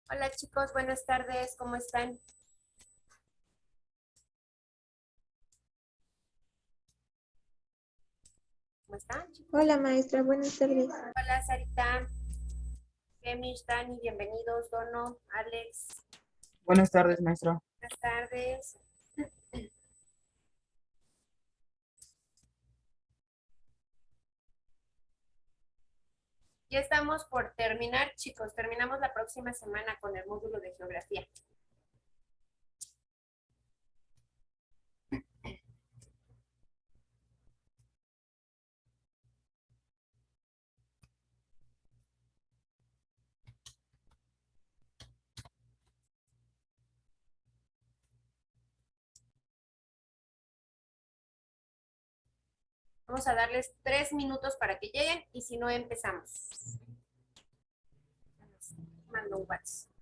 Hola chicos, buenas tardes, ¿cómo están? ¿Cómo están chicos? Hola maestra, buenas tardes. Hola Sarita, Gemish, Dani, bienvenidos, Dono, Alex, Buenas tardes, maestro. buenas tardes. Ya estamos por terminar, chicos, terminamos la próxima semana con el módulo de geografía. Vamos a darles 3 minutos para que lleguen y si no empezamos. Mando un WhatsApp.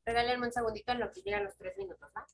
Regálenme un segundito en lo que llegan los 3 minutos, ¿va?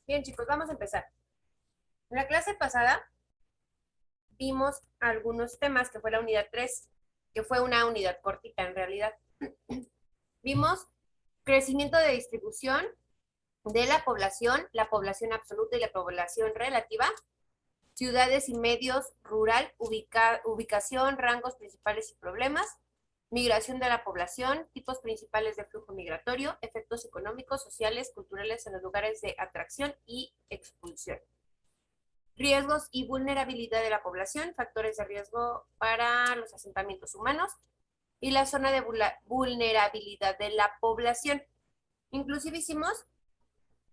Bien chicos, vamos a empezar. En la clase pasada vimos algunos temas, que fue la unidad 3, que fue una unidad cortita en realidad. Vimos crecimiento de distribución de la población absoluta y la población relativa, ciudades y medios rural, ubicación, rangos principales y problemas, migración de la población, tipos principales de flujo migratorio, efectos económicos, sociales, culturales en los lugares de atracción y expulsión. Riesgos y vulnerabilidad de la población, factores de riesgo para los asentamientos humanos y la zona de vulnerabilidad de la población. Inclusive hicimos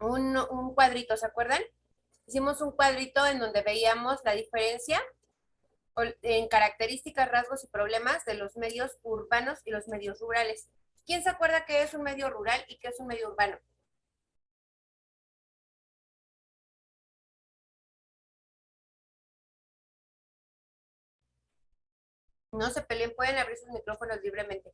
un cuadrito, ¿se acuerdan? Hicimos un cuadrito en donde veíamos la diferencia en características, rasgos y problemas de los medios urbanos y los medios rurales. ¿Quién se acuerda qué es un medio rural y qué es un medio urbano? No se peleen, pueden abrir sus micrófonos libremente.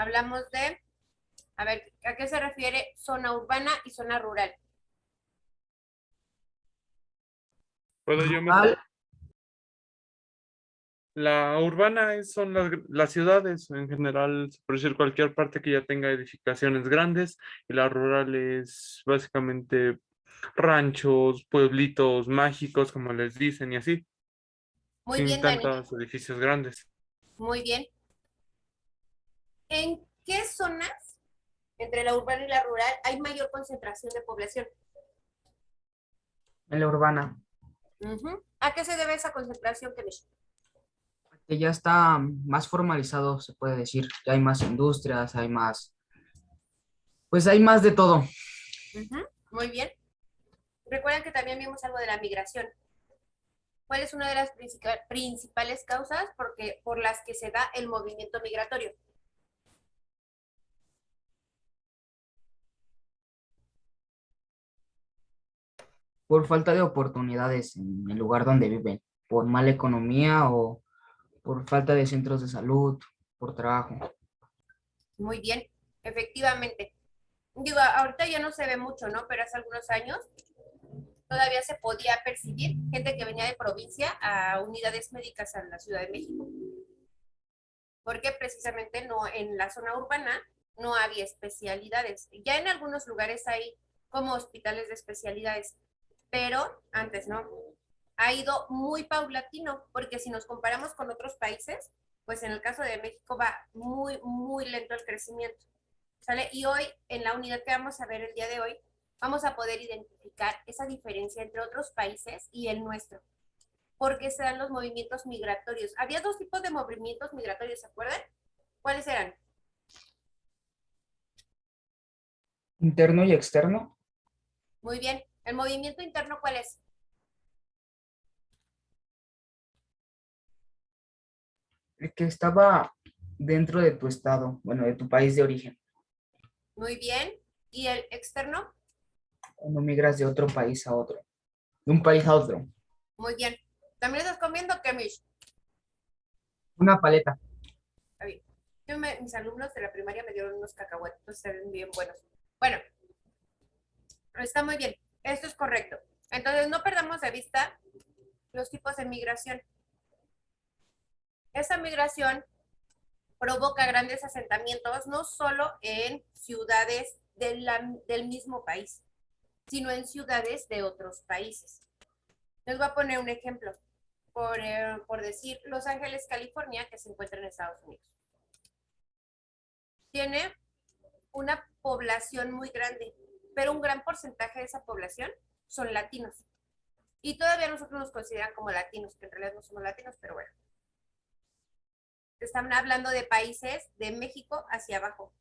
Hablamos de, a ver, ¿a qué se refiere zona urbana y zona rural? ¿Puedo yo Rural, mejor? La urbana son las ciudades en general, se puede decir cualquier parte que ya tenga edificaciones grandes, y la rural es básicamente ranchos, pueblitos mágicos, como les dicen, y así, Muy sin bien, Dani, tantos edificios grandes. muy bien. ¿En qué zonas entre la urbana y la rural hay mayor concentración de población? en la urbana, Ujú. ¿A qué se debe esa concentración, Kemish? que ya está más formalizado, se puede decir. Ya hay más industrias, hay más, pues hay más de todo. Ujú. Muy bien. Recuerden que también vimos algo de la migración. ¿Cuál es una de las principales causas por las que se da el movimiento migratorio? Por falta de oportunidades en el lugar donde viven, por mala economía o por falta de centros de salud, por trabajo. Muy bien, efectivamente. Digo, ahorita ya no se ve mucho, ¿no? Pero hace algunos años todavía se podía percibir gente que venía de provincia a unidades médicas a la Ciudad de México, porque precisamente no en la zona urbana no había especialidades. Ya en algunos lugares hay como hospitales de especialidades, pero antes no. Ha ido muy paulatino, porque si nos comparamos con otros países, pues en el caso de México va muy, muy lento el crecimiento. ¿Sale? Y hoy, en la unidad que vamos a ver el día de hoy, vamos a poder identificar esa diferencia entre otros países y el nuestro. ¿Por qué se dan los movimientos migratorios? Había dos tipos de movimientos migratorios, ¿se acuerdan? ¿Cuáles eran? Interno y externo, Muy bien. ¿El movimiento interno cuál es? el que estaba dentro de tu estado, bueno, de tu país de origen, Muy bien. ¿Y el externo? cuando migras de otro país a otro, de un país a otro. Muy bien. ¿También estás comiendo, Kemish? Una paleta. Está bien. Mis alumnos de la primaria me dieron unos cacahuetes, se ven bien buenos. Bueno, está muy bien. Esto es correcto. Entonces, no perdamos de vista los tipos de migración. Esa migración provoca grandes asentamientos, no solo en ciudades del mismo país, sino en ciudades de otros países. Les voy a poner un ejemplo. Por decir, Los Ángeles, California, que se encuentra en Estados Unidos. Tiene una población muy grande, pero un gran porcentaje de esa población son latinos. Y todavía nosotros nos consideran como latinos, que en realidad no somos latinos, pero bueno. Están hablando de países de México hacia abajo,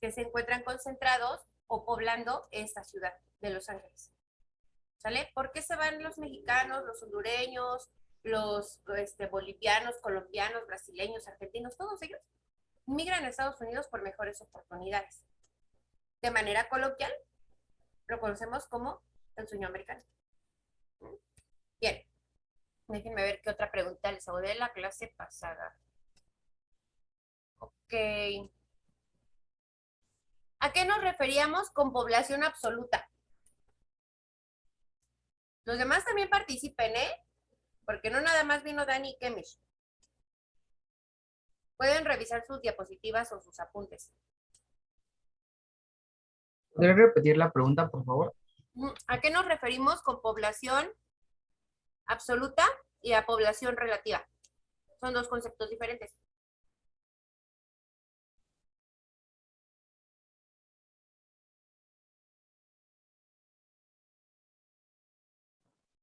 que se encuentran concentrados o poblando esta ciudad de Los Ángeles. ¿Sale? ¿Por qué se van los mexicanos, los hondureños, los bolivianos, colombianos, brasileños, argentinos, todos ellos migran a Estados Unidos por mejores oportunidades? De manera coloquial, lo conocemos como el sueño americano. Bien, déjenme ver qué otra pregunta les hago de la clase pasada. Ok. ¿A qué nos referíamos con población absoluta? Los demás también participen, ¿eh? Porque no nada más vino Dani y Kemish. Pueden revisar sus diapositivas o sus apuntes. ¿Podrías repetir la pregunta, por favor? ¿A qué nos referimos con población absoluta y a población relativa? Son dos conceptos diferentes.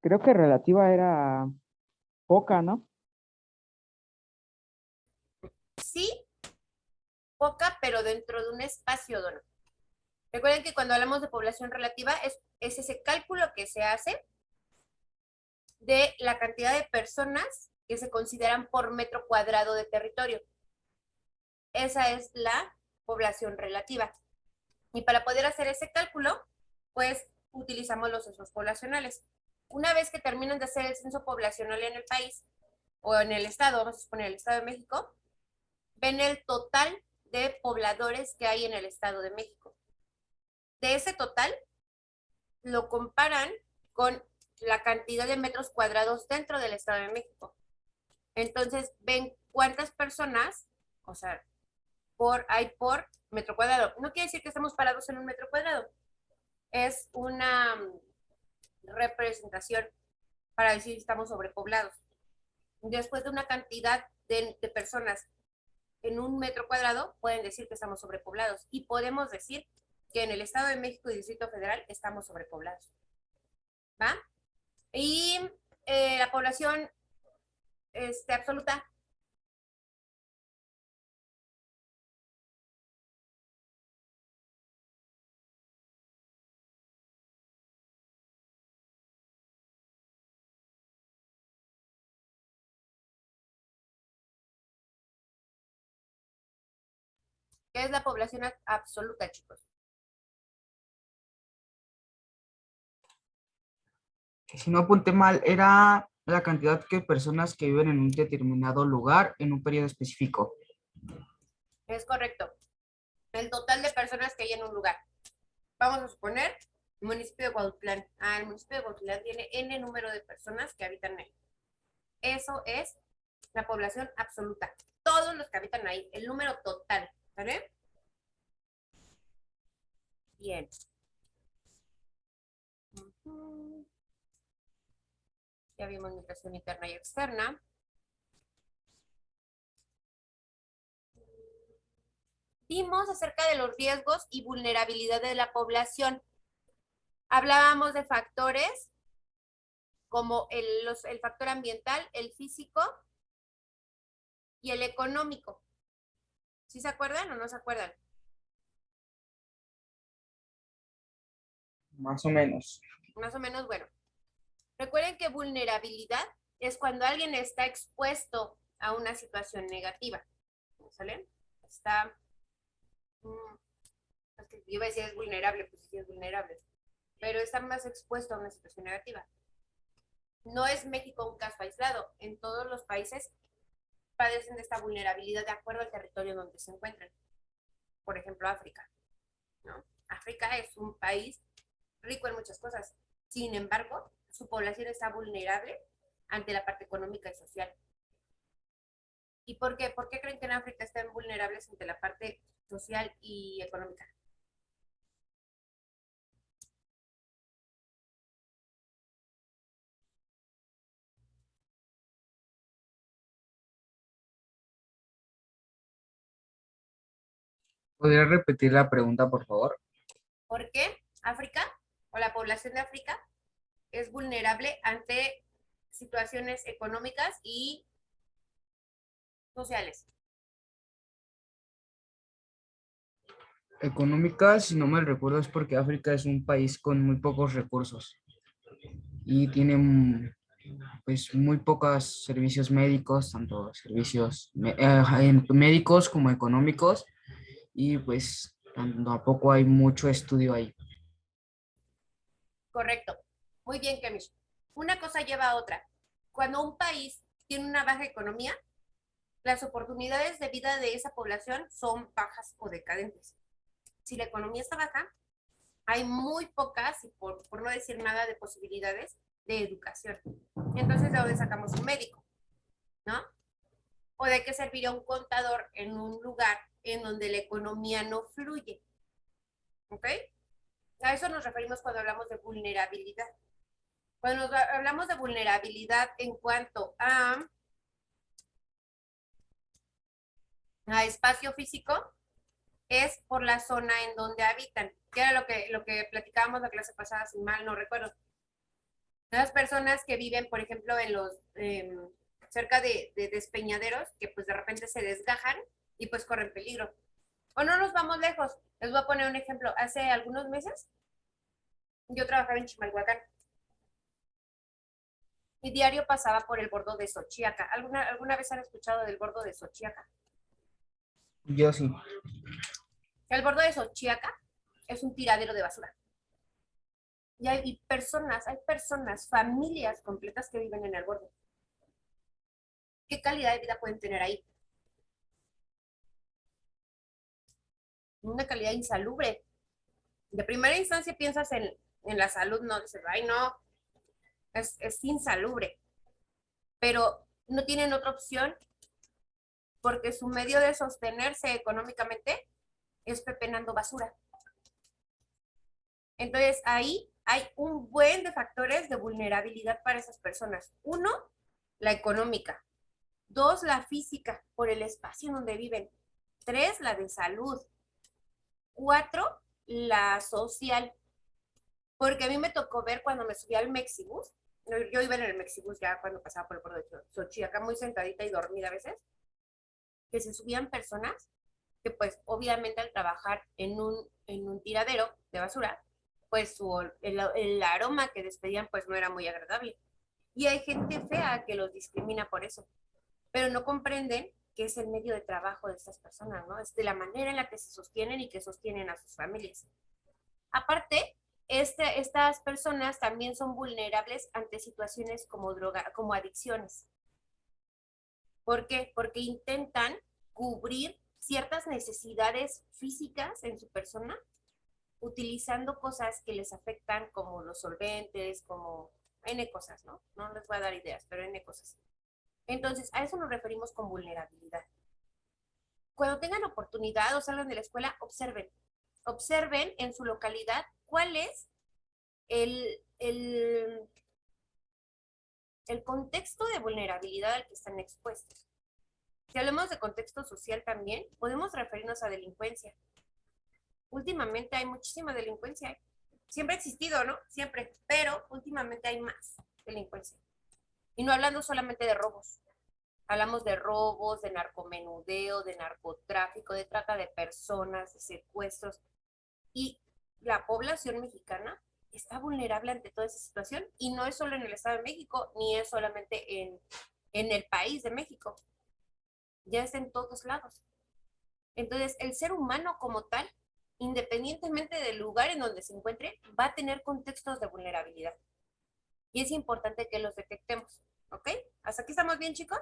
Creo que relativa era poca, ¿no? Sí, poca, pero dentro de un espacio, dono. Recuerden que cuando hablamos de población relativa es ese cálculo que se hace de la cantidad de personas que se consideran por metro cuadrado de territorio. Esa es la población relativa. Y para poder hacer ese cálculo, pues utilizamos los censos poblacionales. Una vez que terminan de hacer el censo poblacional en el país o en el estado, vamos a suponer el Estado de México, ven el total de pobladores que hay en el Estado de México. De ese total, lo comparan con la cantidad de metros cuadrados dentro del Estado de México. Entonces, ven cuántas personas, o sea, hay por metro cuadrado. No quiere decir que estamos parados en un metro cuadrado. Es una representación para decir que estamos sobrepoblados. Después de una cantidad de personas en un metro cuadrado, pueden decir que estamos sobrepoblados. Y podemos decir que en el Estado de México y Distrito Federal estamos sobrepoblados. ¿Va? Y la población absoluta. ¿Qué es la población absoluta, chicos? Si no apunté mal, era la cantidad de personas que viven en un determinado lugar en un periodo específico. Es correcto. El total de personas que hay en un lugar. Vamos a suponer el municipio de Cuautitlán. El municipio de Cuautitlán tiene N número de personas que habitan ahí. Eso es la población absoluta. Todos los que habitan ahí, el número total. ¿Vale? Bien. Ya vimos migración interna y externa. Vimos acerca de los riesgos y vulnerabilidad de la población. Hablábamos de factores como el factor ambiental, el físico y el económico. ¿Sí se acuerdan o no se acuerdan? Más o menos. Más o menos, bueno. Recuerden que vulnerabilidad es cuando alguien está expuesto a una situación negativa. ¿Sale? Está... es que yo iba a decir es vulnerable, pues sí es vulnerable. Pero está más expuesto a una situación negativa. No es México un caso aislado. En todos los países padecen de esta vulnerabilidad de acuerdo al territorio donde se encuentran. Por ejemplo, África, ¿no? África es un país rico en muchas cosas. Sin embargo, su población está vulnerable ante la parte económica y social. ¿Y por qué? ¿Por qué creen que en África están vulnerables ante la parte social y económica? ¿Podría repetir la pregunta, por favor? ¿Por qué África o la población de África es vulnerable ante situaciones económicas y sociales? Económica, si no me recuerdo, es porque África es un país con muy pocos recursos y tiene pues muy pocos servicios médicos, tanto servicios médicos como económicos, y pues tampoco hay mucho estudio ahí. Correcto. Muy bien, Kemish. Una cosa lleva a otra. Cuando un país tiene una baja economía, las oportunidades de vida de esa población son bajas o decadentes. Si la economía está baja, hay muy pocas, y por no decir nada, de posibilidades de educación. Entonces, ¿de dónde sacamos un médico? ¿No? ¿O de qué serviría un contador en un lugar en donde la economía no fluye? ¿Ok? A eso nos referimos cuando hablamos de vulnerabilidad. Cuando hablamos de vulnerabilidad en cuanto a espacio físico, es por la zona en donde habitan, que era lo que platicábamos la clase pasada, si mal no recuerdo. Las personas que viven, por ejemplo, en los cerca de despeñaderos, que pues de repente se desgajan y pues corren peligro. O no nos vamos lejos. Les voy a poner un ejemplo. Hace algunos meses yo trabajaba en Chimalhuacán y diario pasaba por el bordo de Xochiaca. ¿Alguna vez han escuchado del bordo de Xochiaca? Yo sí. El bordo de Xochiaca es un tiradero de basura. Y hay personas, familias completas que viven en el borde. ¿Qué calidad de vida pueden tener ahí? una calidad insalubre. De primera instancia piensas en la salud, no dices, ay, no, es insalubre, pero no tienen otra opción porque su medio de sostenerse económicamente es pepenando basura. Entonces ahí hay un buen de factores de vulnerabilidad para esas personas. Uno, la económica. Dos, la física, por el espacio donde viven. Tres, la de salud. Cuatro, la social. Porque a mí me tocó ver cuando me subí al Mexibus, yo iba en el Mexibus ya cuando pasaba por el pueblo de Xochiaca, muy sentadita y dormida a veces, que se subían personas que pues obviamente al trabajar en un tiradero de basura, pues el aroma que despedían pues no era muy agradable. Y hay gente fea que los discrimina por eso, pero no comprenden que es el medio de trabajo de estas personas, ¿no? Es de la manera en la que se sostienen y que sostienen a sus familias. Aparte, estas personas también son vulnerables ante situaciones como droga, como adicciones. ¿Por qué? Porque intentan cubrir ciertas necesidades físicas en su persona utilizando cosas que les afectan como los solventes, como N cosas, ¿no? No les voy a dar ideas, pero N cosas. Entonces, a eso nos referimos con vulnerabilidad. Cuando tengan oportunidad o salgan de la escuela, observen. Observen en su localidad cuál es el, el, el contexto de vulnerabilidad al que están expuestos. Si hablamos de contexto social también, podemos referirnos a delincuencia. Últimamente hay muchísima delincuencia. Siempre ha existido, ¿no? Siempre, pero últimamente hay más delincuencia. Y no hablando solamente de robos. Hablamos de robos, de narcomenudeo, de narcotráfico, de trata de personas, de secuestros. Y la población mexicana está vulnerable ante toda esa situación y no es solo en el Estado de México, ni es solamente en el país de México, ya es en todos lados. Entonces, el ser humano como tal, independientemente del lugar en donde se encuentre, va a tener contextos de vulnerabilidad. Y es importante que los detectemos, ¿ok? ¿Hasta aquí estamos bien, chicos?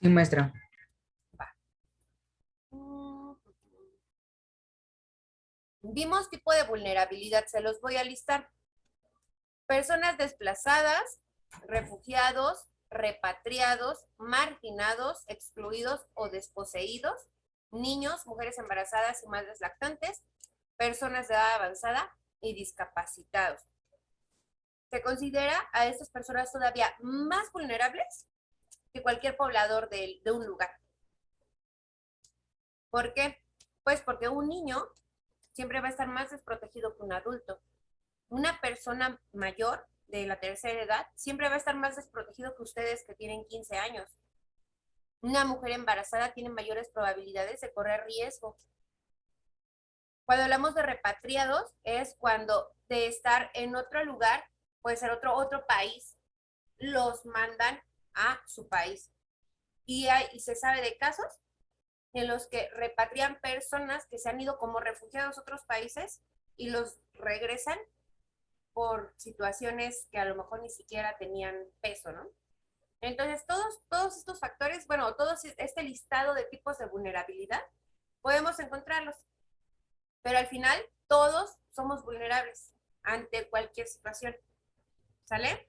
Sí, maestra. Va. Vimos tipo de vulnerabilidad, se los voy a listar. Personas desplazadas, refugiados, repatriados, marginados, excluidos o desposeídos, niños, mujeres embarazadas y madres lactantes, personas de edad avanzada y discapacitados. Se considera a estas personas todavía más vulnerables que cualquier poblador de un lugar. ¿Por qué? Pues porque un niño siempre va a estar más desprotegido que un adulto. Una persona mayor de la tercera edad siempre va a estar más desprotegido que ustedes que tienen 15 años. Una mujer embarazada tiene mayores probabilidades de correr riesgo. Cuando hablamos de repatriados es cuando de estar en otro lugar, puede ser otro país, los mandan a su país. Y se sabe de casos en los que repatrian personas que se han ido como refugiados a otros países y los regresan por situaciones que a lo mejor ni siquiera tenían peso, ¿no? Entonces, todos estos factores, bueno, todo este listado de tipos de vulnerabilidad, podemos encontrarlos, pero al final todos somos vulnerables ante cualquier situación, ¿sale?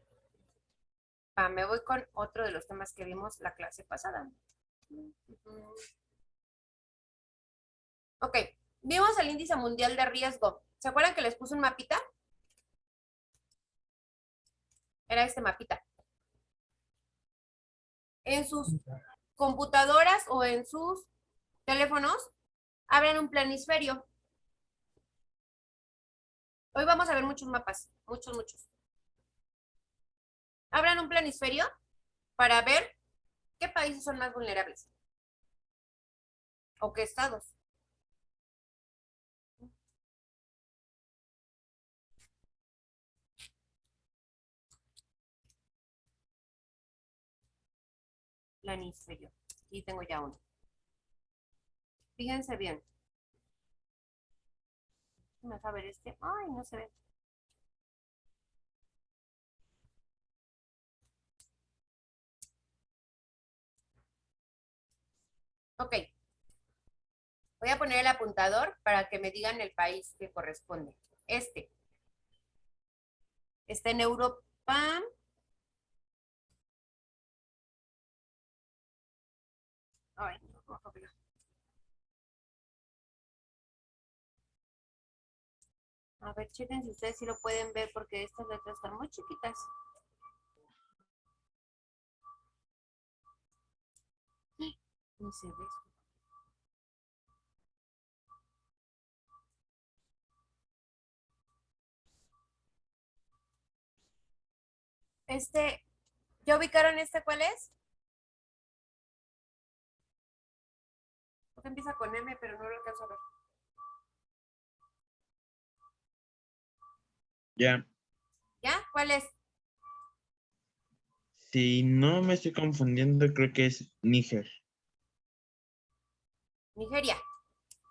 Me voy con otro de los temas que vimos la clase pasada. Ok, vimos el índice mundial de riesgo. ¿Se acuerdan que les puse un mapita? Era este mapita. En sus computadoras o en sus teléfonos, abran un planisferio. Hoy vamos a ver muchos mapas, muchos. Abran un planisferio para ver qué países son más vulnerables o qué estados. Planisferio. Y tengo ya uno. Fíjense bien. Me deja ver este. Ay, no se ve. Ok. Voy a poner el apuntador para que me digan el país que corresponde. Está en Europa. Ay, no, no, no, no. A ver, chequen si ustedes sí lo pueden ver porque estas letras están muy chiquitas. Ni se ve. ¿Ya ubicaron cuál es? Porque empieza con M, pero no lo alcanzo a ver. Ya, ¿Ya? ¿Cuál es? si no me estoy confundiendo, creo que es Níger. Nigeria.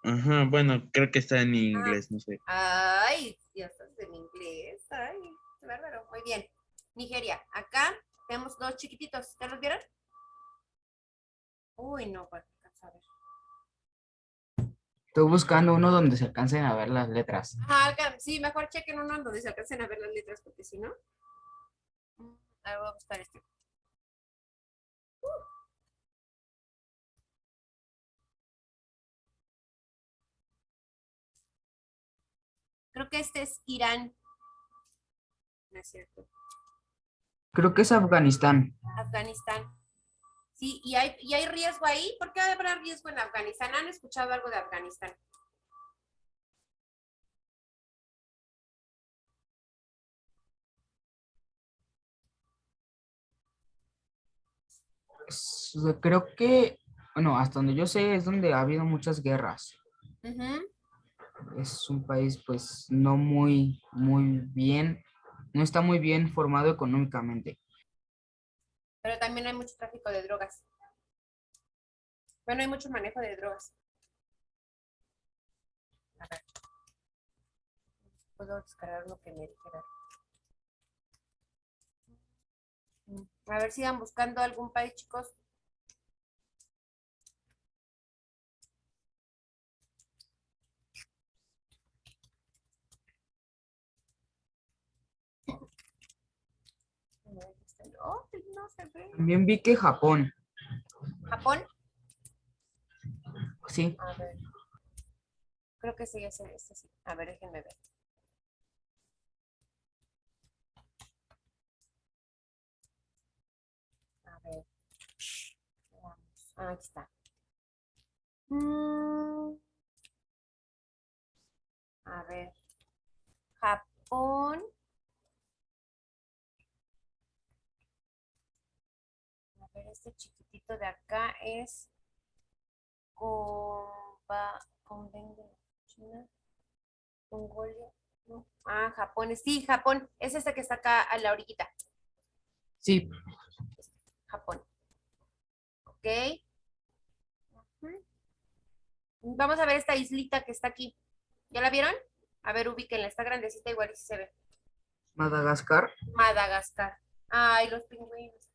Ajá, bueno, creo que está en Ah, inglés, no sé. ay, ya estás en inglés. Ay, qué bárbaro. Muy bien. Nigeria. Acá tenemos dos chiquititos. ¿Ya los vieron? Uy, no, pues, a ver. Estoy buscando uno donde se alcancen a ver las letras. Ajá, sí, mejor chequen uno donde se alcancen a ver las letras, porque si no. A ver, voy a buscar este. Creo que este es Irán. No es cierto. Creo que es Afganistán. Afganistán. Sí, y hay riesgo ahí. ¿Por qué habrá riesgo en Afganistán? ¿Han escuchado algo de Afganistán? Creo que, bueno, hasta donde yo sé es donde ha habido muchas guerras. Ujú. Es un país pues no muy bien, no está muy bien formado económicamente. Pero también hay mucho tráfico de drogas. Bueno, hay mucho manejo de drogas. A ver. Puedo descargar lo que me dijera. A ver, sigan buscando algún país, chicos. Oh, no se ve. También vi que Japón, ¿Japón? sí, A ver. Creo que sí, este sí. A ver, déjenme ver. A ver. Veamos. Ah, aquí está. A ver. Japón. A ver, este chiquitito de acá es China, Mongolia. No. Ah, Japón. Sí, Japón. Es este que está acá a la orillita. sí, Japón. Ok. Vamos a ver esta islita que está aquí. ¿Ya la vieron? A ver, ubíquenla. Está grandecita, igual y si se ve. Madagascar. Madagascar. Ay, los pingüinos.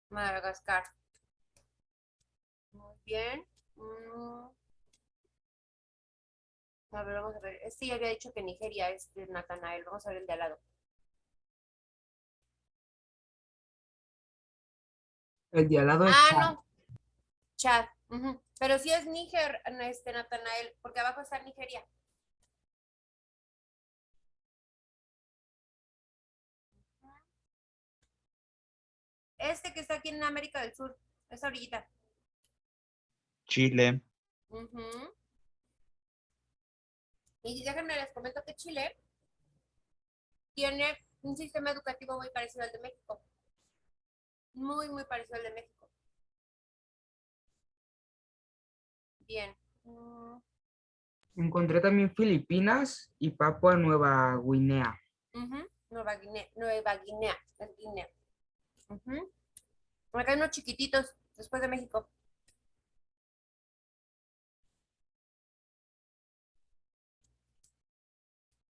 Madagascar. Muy bien. A ver, vamos a ver. Este ya había dicho que Nigeria es de Natanael. Vamos a ver el de al lado. El de al lado es Ah, Chad. no. Chad. Ujú. Pero sí es Níger, Natanael, porque abajo está Nigeria. Este que está aquí en América del Sur. Esa orillita. Chile. Ujú. Y déjenme les comento que Chile tiene un sistema educativo muy parecido al de México. Muy, muy parecido al de México. Bien. Encontré también Filipinas y Papua Nueva Guinea. Ujú. Nueva Guinea. Es Guinea. Ujú. Acá hay unos chiquititos después de México.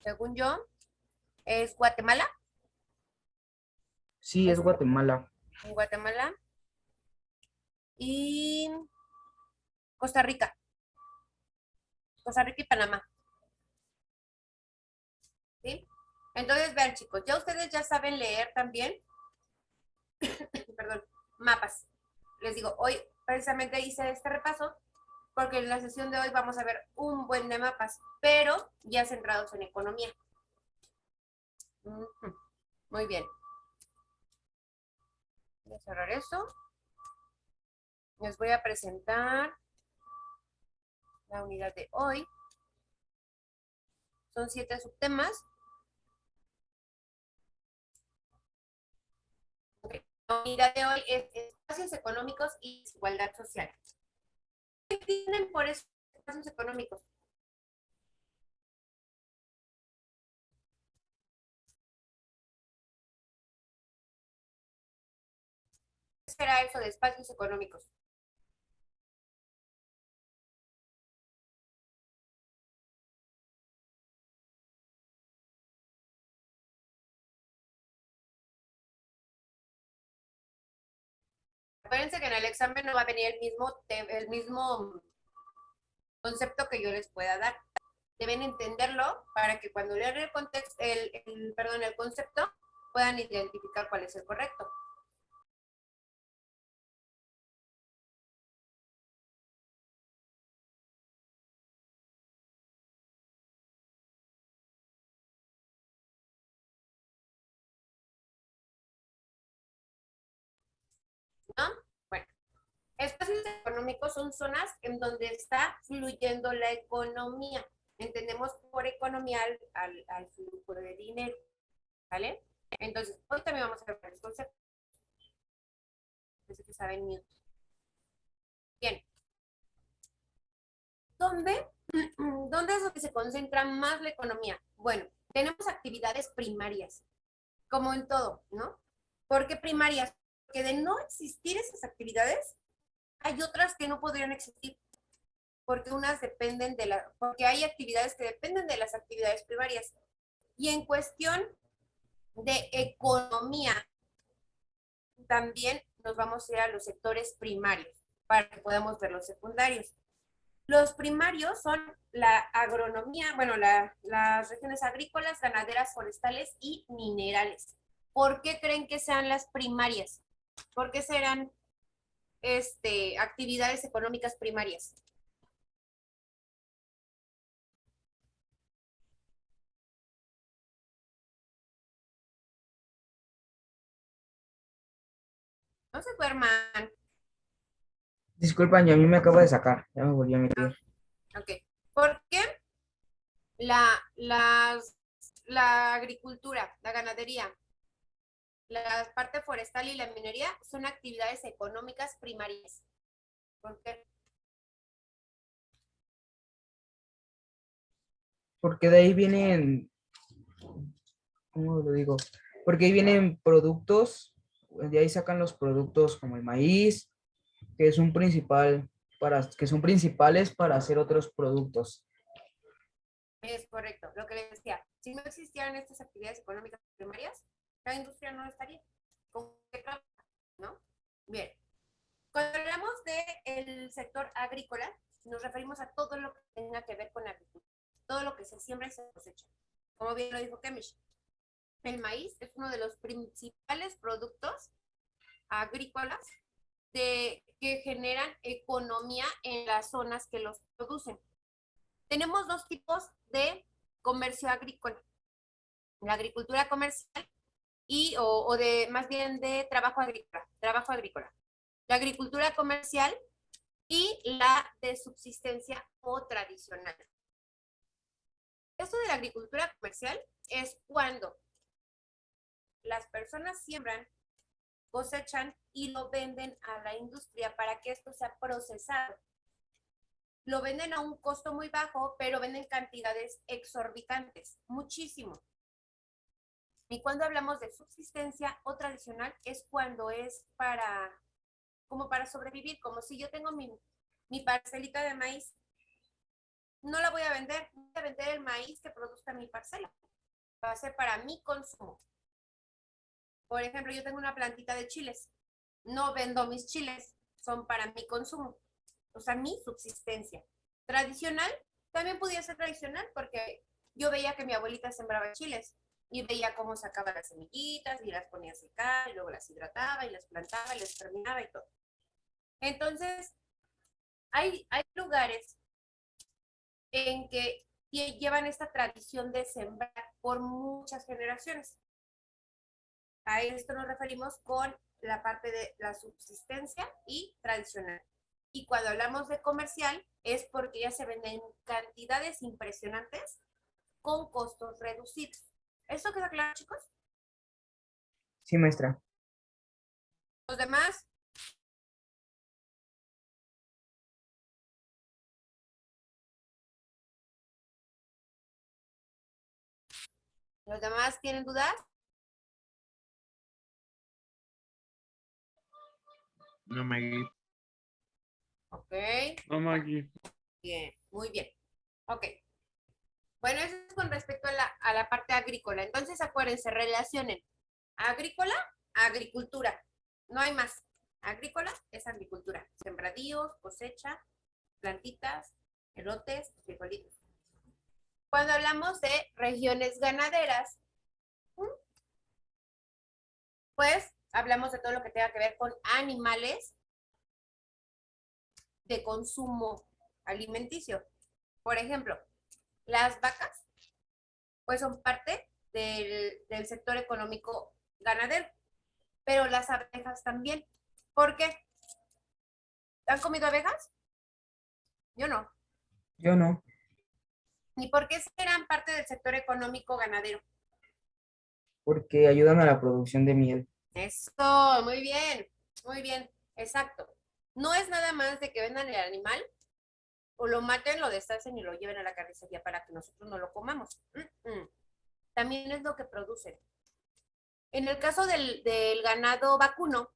Según yo, es Guatemala. Sí, es Es Guatemala. Guatemala y Costa Rica. Costa Rica y Panamá. ¿Sí? Entonces, vean, chicos, ya ustedes ya saben leer también, perdón, mapas. Les digo, hoy precisamente hice este repaso porque en la sesión de hoy vamos a ver un buen de mapas, pero ya centrados en economía. Muy bien. Voy a cerrar esto. Les voy a presentar la unidad de hoy. Son 7 subtemas. La unidad de hoy es espacios económicos y desigualdad social. ¿Qué entienden por esos espacios económicos? ¿Qué será eso de espacios económicos? Acuérdense que en el examen no va a venir el mismo concepto que yo les pueda dar. Deben entenderlo para que cuando lean el contexto, el concepto, puedan identificar cuál es el correcto. ¿No? Bueno, espacios económicos son zonas en donde está fluyendo la economía. Entendemos por economía al flujo de dinero, ¿vale? Entonces, hoy también vamos a ver varios conceptos. Desde que saben Newton. Bien. ¿Dónde es donde se concentra más la economía? Bueno, tenemos actividades primarias, como en todo, ¿no? ¿Por qué primarias? Porque de no existir esas actividades, hay otras que no podrían existir, porque unas dependen porque hay actividades que dependen de las actividades primarias. Y en cuestión de economía, también nos vamos a ir a los sectores primarios, para que podamos ver los secundarios. Los primarios son la agronomía, bueno, las regiones agrícolas, ganaderas, forestales y minerales. ¿Por qué creen que sean las primarias? ¿Por qué serán actividades económicas primarias? No se duerman. Disculpa, yo a mí me acabo de sacar, ya me volví a meter. Ok. ¿Por qué la agricultura, la ganadería, la parte forestal y la minería son actividades económicas primarias? ¿Por qué? Porque de ahí vienen, ¿cómo lo digo? Porque ahí vienen productos, de ahí sacan los productos como el maíz, que es un principal que son principales para hacer otros productos. Es correcto, lo que les decía. Si no existieran estas actividades económicas primarias, la industria no estaría. ¿Con qué trabaja? ¿No? Bien. Cuando hablamos del sector agrícola, nos referimos a todo lo que tenga que ver con la agricultura, todo lo que se siembra y se cosecha. Como bien lo dijo Kemish, el maíz es uno de los principales productos agrícolas que generan economía en las zonas que los producen. Tenemos dos tipos de comercio agrícola: la agricultura comercial o de más bien de trabajo agrícola. La agricultura comercial y la de subsistencia o tradicional. Esto de la agricultura comercial es cuando las personas siembran, cosechan y lo venden a la industria para que esto sea procesado. Lo venden a un costo muy bajo, pero venden cantidades exorbitantes, muchísimo. Y cuando hablamos de subsistencia o tradicional es cuando es como para sobrevivir, como si yo tengo mi parcelita de maíz, no la voy a vender, voy a vender el maíz que produzca mi parcela, va a ser para mi consumo. Por ejemplo, yo tengo una plantita de chiles, no vendo mis chiles, son para mi consumo, o sea, mi subsistencia. Tradicional También podía ser tradicional porque yo veía que mi abuelita sembraba chiles y veía cómo sacaba las semillitas y las ponía a secar y luego las hidrataba y las plantaba y las terminaba y todo. Entonces, hay lugares en que llevan esta tradición de sembrar por muchas generaciones. A esto nos referimos con la parte de la subsistencia y tradicional. Y cuando hablamos de comercial es porque ya se venden cantidades impresionantes con costos reducidos. ¿Esto queda claro, chicos? Sí, maestra. Los demás, tienen dudas. No me Ok, No, Maggie. bien, muy bien. Ok. Bueno, eso es con respecto a la parte agrícola. Entonces, acuérdense, relacionen agrícola, agricultura. No hay más. Agrícola es agricultura. Sembradíos, cosecha, plantitas, elotes, frijolitos. Cuando hablamos de regiones ganaderas, pues hablamos de todo lo que tenga que ver con animales de consumo alimenticio. Por ejemplo, las vacas, pues son parte del sector económico ganadero, pero las abejas también. ¿Por qué? ¿Han comido abejas? Yo no. Yo no. ¿Ni por qué serán parte del sector económico ganadero? Porque ayudan a la producción de miel. Eso, muy bien, exacto. No es nada más de que vendan el animal o lo maten, lo destacen y lo lleven a la carnicería para que nosotros no lo comamos. También es lo que producen. En el caso del ganado vacuno,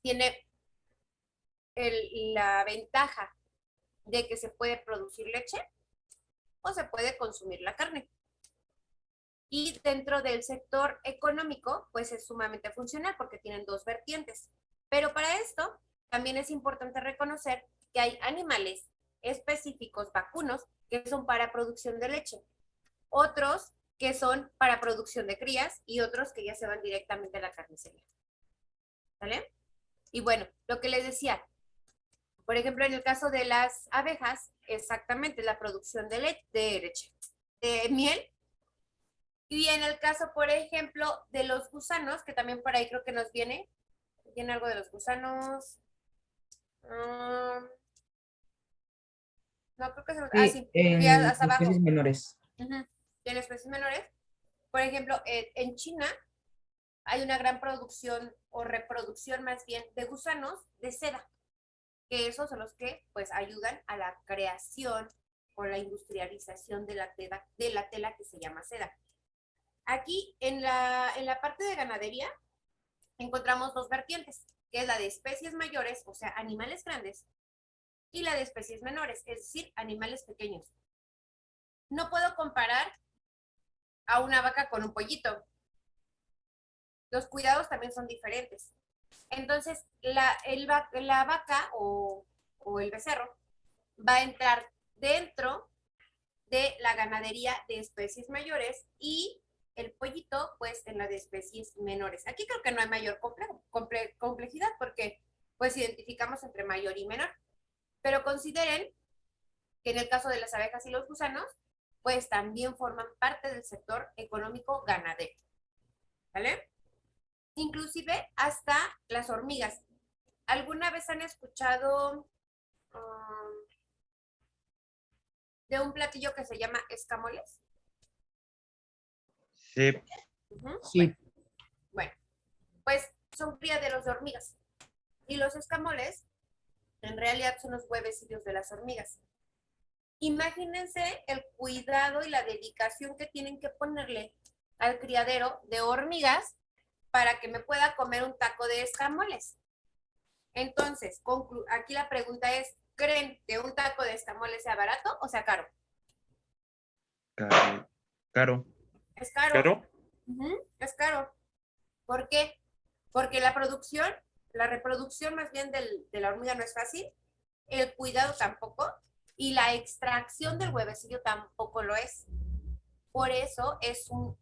tiene la ventaja de que se puede producir leche o se puede consumir la carne. Y dentro del sector económico, pues es sumamente funcional porque tienen dos vertientes. Pero para esto, también es importante reconocer que hay animales específicos vacunos que son para producción de leche, otros que son para producción de crías y otros que ya se van directamente a la carnicería. ¿Vale? Y bueno, lo que les decía, por ejemplo, en el caso de las abejas, exactamente la producción de leche, de miel. Y en el caso, por ejemplo, de los gusanos, que también por ahí creo que nos viene algo de los gusanos. No, creo que Sí, sí, y en hasta abajo. especies menores. En especies menores. Por ejemplo, en China hay una gran producción o reproducción más bien de gusanos de seda, que esos son los que pues ayudan a la creación o la industrialización de la tela que se llama seda. Aquí en la parte de ganadería encontramos dos vertientes, que es la de especies mayores, o sea, animales grandes, y la de especies menores, es decir, animales pequeños. No puedo comparar a una vaca con un pollito. Los cuidados también son diferentes. Entonces, la vaca o el becerro va a entrar dentro de la ganadería de especies mayores y el pollito, pues, en la de especies menores. Aquí creo que no hay mayor complejidad porque, pues, identificamos entre mayor y menor. Pero consideren que en el caso de las abejas y los gusanos, pues, también forman parte del sector económico ganadero. ¿Vale? Inclusive hasta las hormigas. ¿Alguna vez han escuchado de un platillo que se llama escamoles? Sí, Sí, Bueno, pues son criaderos de hormigas. Y los escamoles en realidad son los huevecillos de las hormigas. Imagínense el cuidado y la dedicación que tienen que ponerle al criadero de hormigas para que me pueda comer un taco de escamoles. Entonces, aquí la pregunta es, ¿creen que un taco de escamoles sea barato o sea caro? caro. Caro. Es caro. ¿Caro? Es caro. ¿Por qué? Porque la reproducción más bien de la hormiga no es fácil, el cuidado tampoco, Y la extracción del huevecillo tampoco lo es. Por eso es un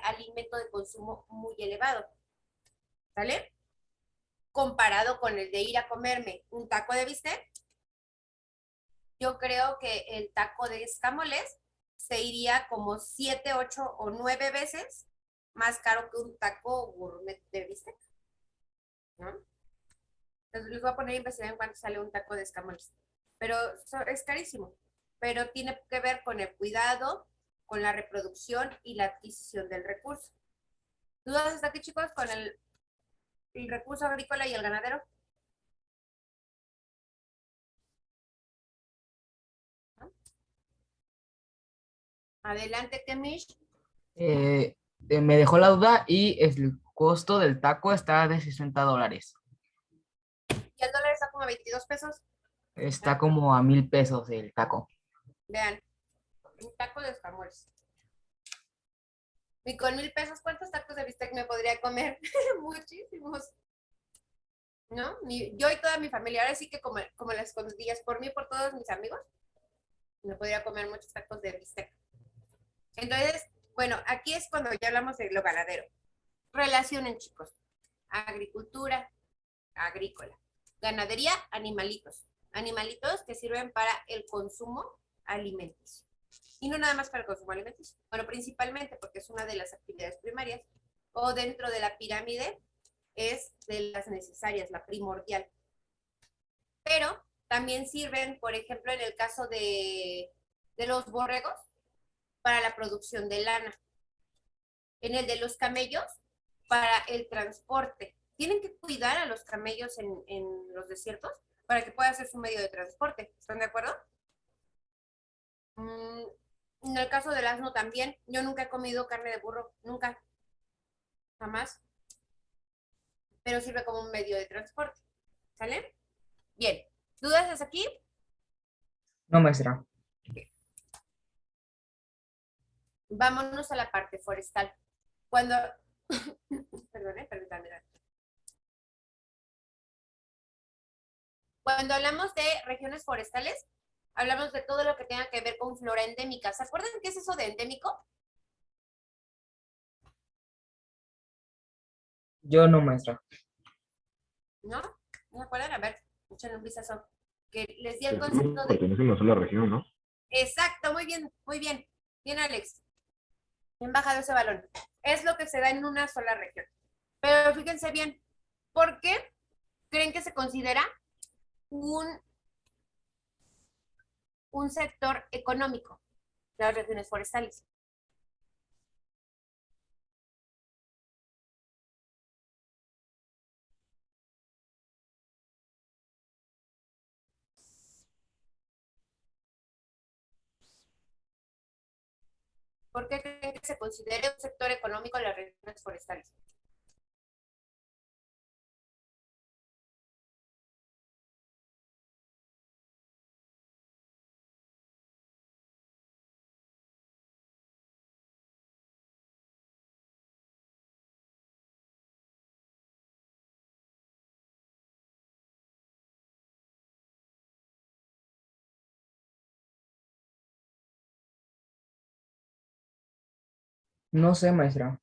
alimento de consumo muy elevado. ¿Sale? Comparado con el de ir a comerme un taco de bistec, yo creo que el taco de escamoles se iría como 7, 8 o 9 veces más caro que un taco gourmet de bistec, ¿no? Entonces les voy a poner a investigar en cuánto sale un taco de escamoles. Pero es carísimo. Pero tiene que ver con el cuidado, con la reproducción y la adquisición del recurso. ¿Dudas hasta aquí, chicos, con el recurso agrícola y el ganadero? ¿No? Adelante, Kemish. Me dejó la duda y el costo del taco está de $60. Y el dólar está como a 22 pesos. Está como a 1,000 pesos el taco. Vean, un taco de escamoles. Y con 1,000 pesos, ¿cuántos tacos de bistec me podría comer? Muchísimos. ¿No? Yo y toda mi familia, ahora sí que como las escondidillas, por mí y por todos mis amigos, me podría comer muchos tacos de bistec. Entonces, bueno, aquí es cuando ya hablamos de lo ganadero. Relacionen, chicos. Agricultura, agrícola. Ganadería, animalitos. Animalitos que sirven para el consumo alimenticio. Y no nada más para el consumo alimenticio. Bueno, principalmente porque es una de las actividades primarias o dentro de la pirámide es de las necesarias, la primordial. Pero también sirven, por ejemplo, en el caso de los borregos, para la producción de lana. En el de los camellos, para el transporte. Tienen que cuidar a los camellos en los desiertos para que pueda ser su medio de transporte. ¿Están de acuerdo? En el caso del asno también. Yo nunca he comido carne de burro. Nunca. Jamás. Pero sirve como un medio de transporte. ¿Sale? Bien. ¿Dudas hasta aquí? No, maestra. Vámonos a la parte forestal. Cuando, permítame. Cuando hablamos de regiones forestales, hablamos de todo lo que tenga que ver con flora endémica. ¿Se acuerdan qué es eso de endémico? Yo no, maestra. ¿No? ¿No se acuerdan? A ver, échenle un vistazo. Que les di el Pues concepto no de... pertenece a una sola región, ¿no? Exacto, muy bien, muy bien. Bien, Alex. Bien bajado ese balón. Es lo que se da en una sola región. Pero fíjense bien, ¿por qué creen que se considera un, un sector económico las regiones forestales? ¿Por qué creen que se considere un sector económico las regiones forestales? No sé, maestra.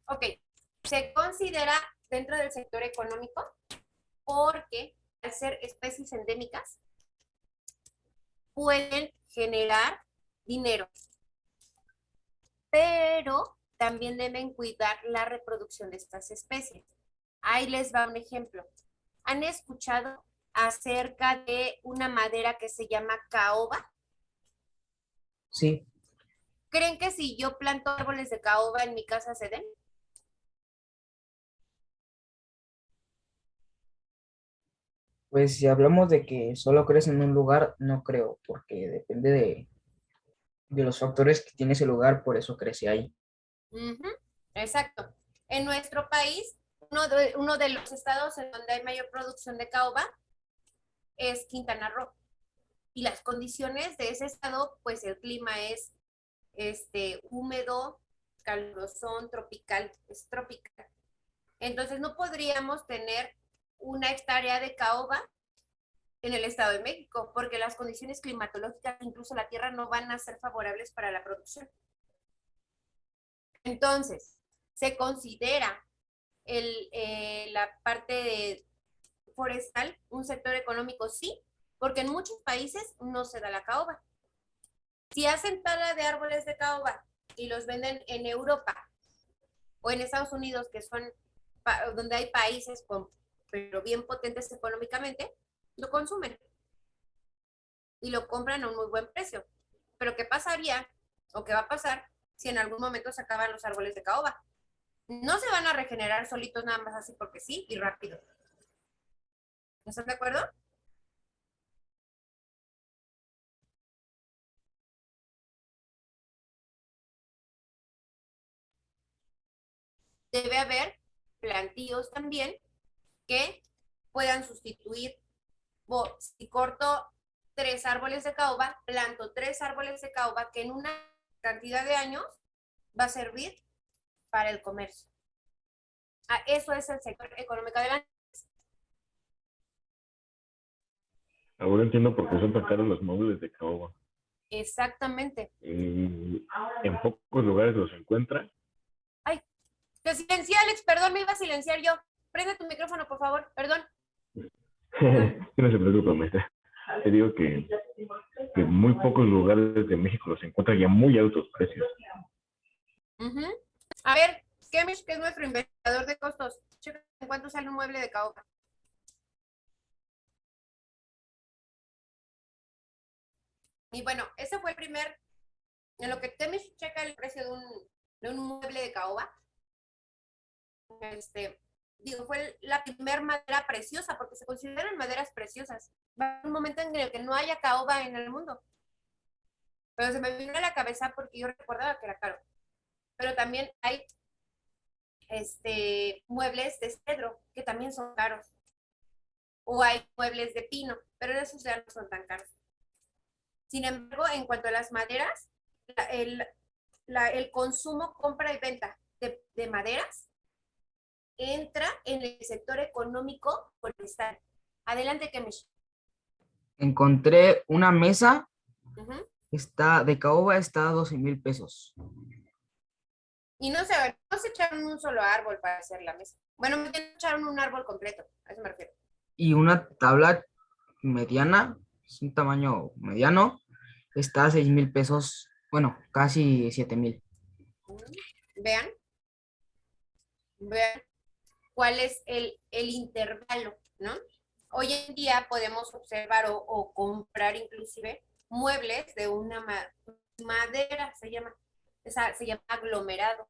Ok, se considera dentro del sector económico porque al ser especies endémicas pueden generar dinero, pero también deben cuidar la reproducción de estas especies. Ahí les va un ejemplo. ¿Han escuchado acerca de una madera que se llama caoba? Sí, ¿Creen que si yo planto árboles de caoba en mi casa se den? pues si hablamos de que solo crece en un lugar, no creo, porque depende de los factores que tiene ese lugar, por eso crece ahí. Ujú, exacto. En nuestro país, uno de los estados en donde hay mayor producción de caoba es Quintana Roo. Y las condiciones de ese estado, pues el clima es húmedo, calurosón, tropical, es tropical. Entonces no podríamos tener una hectárea de caoba en el Estado de México, porque las condiciones climatológicas, incluso la tierra, no van a ser favorables para la producción. Entonces, se considera la parte forestal un sector económico, sí, porque en muchos países no se da la caoba. Si hacen tala de árboles de caoba y los venden en Europa o en Estados Unidos, que son donde hay países pero bien potentes económicamente, lo consumen y lo compran a un muy buen precio. Pero ¿qué pasaría o qué va a pasar si en algún momento se acaban los árboles de caoba? No se van a regenerar solitos nada más así porque sí y rápido. ¿Están de acuerdo? Debe haber plantíos también que puedan sustituir. Si corto 3 árboles de caoba, planto 3 árboles de caoba que en una cantidad de años va a servir para el comercio. Eso es el sector económico de la... Ahora entiendo por qué son tan caros los muebles de caoba. Exactamente. En pocos lugares los encuentra. Ay, te silencié, Alex, perdón, me iba a silenciar yo. Prende tu micrófono, por favor, perdón. No se preocupe, maestra. Te digo que en muy pocos lugares de México los encuentra ya muy altos precios. A ver, Kemish, que es nuestro investigador de costos, checa en cuánto sale un mueble de caoba. Y bueno, ese fue el primer, en lo que Kemish checa el precio de un mueble de caoba. Fue la primer madera preciosa, porque se consideran maderas preciosas. Va a haber un momento en el que no haya caoba en el mundo. Pero se me vino a la cabeza porque yo recordaba que era caro. Pero también hay muebles de cedro, que también son caros. O hay muebles de pino, pero esos ya no son tan caros. Sin embargo, en cuanto a las maderas, el consumo, compra y venta de maderas entra en el sector económico forestal. Adelante, Kemish. Encontré una mesa, de caoba, está a 12,000 pesos. Y no se echaron un solo árbol para hacer la mesa. Bueno, me echaron un árbol completo, a eso me refiero. Y una tabla mediana, es un tamaño mediano, está a 6,000 pesos, bueno, casi 7,000. Vean cuál es el intervalo, ¿no? Hoy en día podemos observar o comprar inclusive muebles de una madera, se llama aglomerado,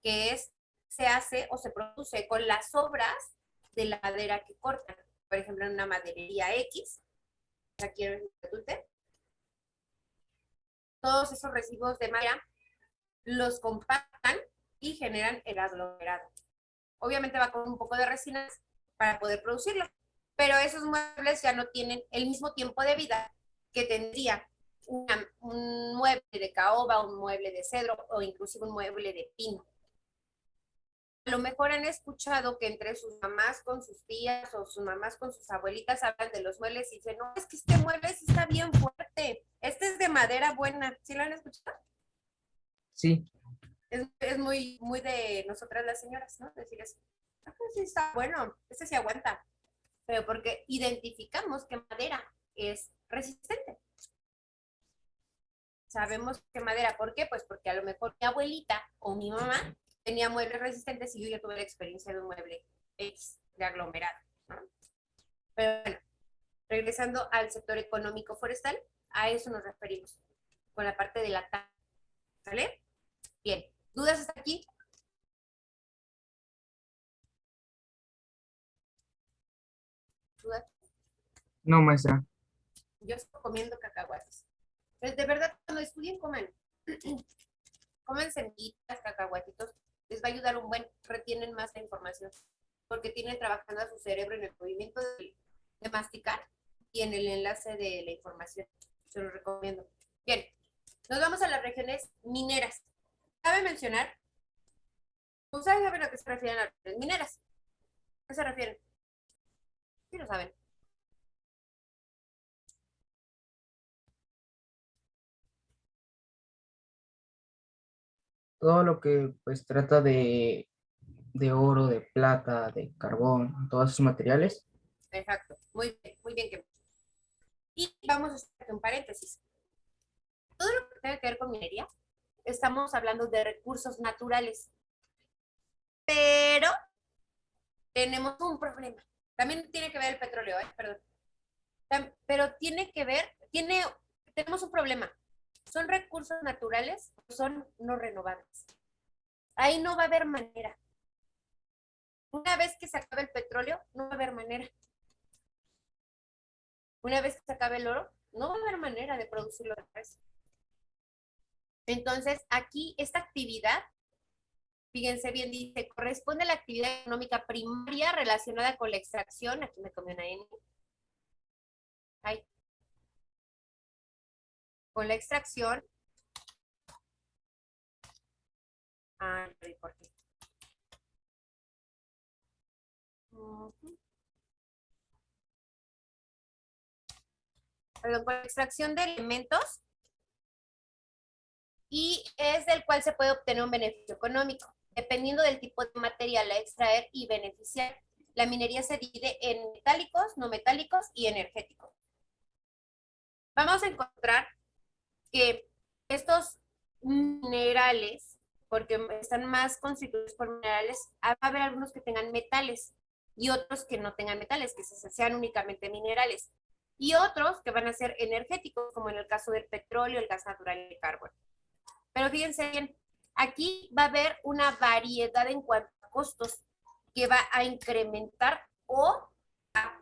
que se hace o se produce con las sobras de la madera que cortan. Por ejemplo, en una maderería X, aquí en el Instituto, todos esos residuos de madera los compactan y generan el aglomerado. Obviamente va con un poco de resinas para poder producirlo, pero esos muebles ya no tienen el mismo tiempo de vida que tendría un mueble de caoba, un mueble de cedro o inclusive un mueble de pino. A lo mejor han escuchado que entre sus mamás con sus tías o sus mamás con sus abuelitas hablan de los muebles y dicen, no, es que este mueble sí está bien fuerte, este es de madera buena. ¿Sí lo han escuchado? Sí. Es muy, muy de nosotras las señoras, ¿no? Decir eso. Ah, pues sí está bueno, este se aguanta. Pero porque identificamos que madera es resistente. Sabemos que madera, ¿por qué? Pues porque a lo mejor mi abuelita o mi mamá tenía muebles resistentes y yo ya tuve la experiencia de un mueble X de aglomerado, ¿no? Pero bueno, regresando al sector económico forestal, a eso nos referimos, con la parte de la tala, ¿vale? Bien, ¿dudas hasta aquí? ¿Dudas? No, maestra. Yo estoy comiendo cacahuates. De verdad, cuando estudien, comen. Comen semillitas, cacahuatitos. Les va a ayudar un buen, retienen más la información. Porque tienen trabajando a su cerebro en el movimiento de masticar y en el enlace de la información. Se los recomiendo. Bien, nos vamos a las regiones mineras. Cabe mencionar, ustedes saben a qué se refieren las regiones mineras. ¿A qué se refieren? Sí lo saben. Todo lo que pues trata de oro, de plata, de carbón, todos esos materiales. Exacto. Muy bien que. Y vamos a hacer un paréntesis. Todo lo que tenga que ver con minería, estamos hablando de recursos naturales. Pero tenemos un problema. También tiene que ver el petróleo, perdón. Pero tiene que ver, tenemos un problema. ¿Son recursos naturales o son no renovables? Ahí no va a haber manera. Una vez que se acabe el petróleo, no va a haber manera. Una vez que se acabe el oro, no va a haber manera de producirlo otra vez. Entonces, aquí esta actividad, fíjense bien, dice, corresponde a la actividad económica primaria relacionada con la extracción, aquí me comí una N, ahí, con la extracción, ¿por qué? Perdón, con la extracción de elementos y es del cual se puede obtener un beneficio económico, dependiendo del tipo de material a extraer y beneficiar. La minería se divide en metálicos, no metálicos y energéticos. Vamos a encontrar que estos minerales, porque están más constituidos por minerales, va a haber algunos que tengan metales y otros que no tengan metales, que sean únicamente minerales. Y otros que van a ser energéticos, como en el caso del petróleo, el gas natural y el carbón. Pero fíjense bien, aquí va a haber una variedad en cuanto a costos que va a incrementar o a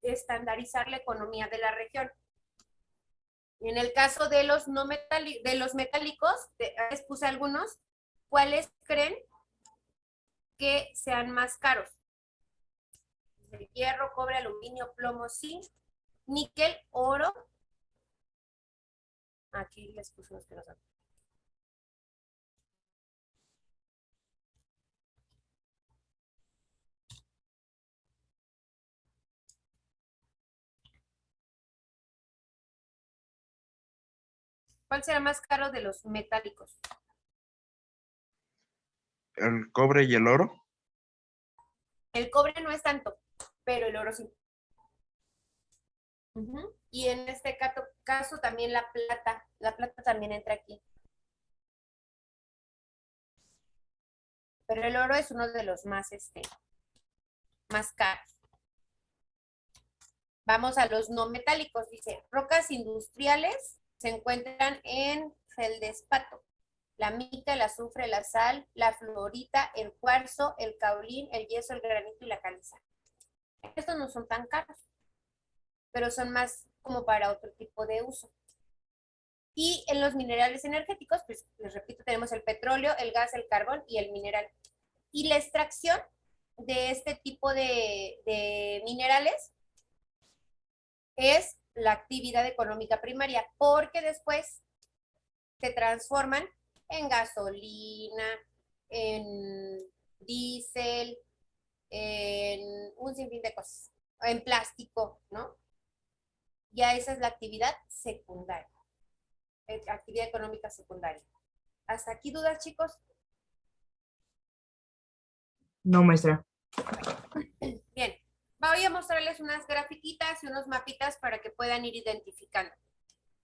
estandarizar la economía de la región. En el caso de los, no de los metálicos, les puse algunos, ¿cuáles creen que sean más caros? El hierro, cobre, aluminio, plomo, zinc, níquel, oro. Aquí les puse unos que no son. ¿Cuál será más caro de los metálicos? El cobre y el oro. El cobre no es tanto, pero el oro sí. Y en este caso también la plata también entra aquí. Pero el oro es uno de los más caros. Vamos a los no metálicos, dice, rocas industriales se encuentran en feldespato, la mica, el azufre, la sal, la fluorita, el cuarzo, el caolín, el yeso, el granito y la caliza. Estos no son tan caros, pero son más como para otro tipo de uso. Y en los minerales energéticos, pues les repito, tenemos el petróleo, el gas, el carbón y el mineral. Y la extracción de este tipo de minerales es la actividad económica primaria, porque después se transforman en gasolina, en diésel, en un sinfín de cosas, en plástico, ¿no? Ya esa es la actividad secundaria, actividad económica secundaria. ¿Hasta aquí dudas, chicos? No, maestra. Bien, voy a mostrarles unas grafiquitas y unos mapitas para que puedan ir identificando.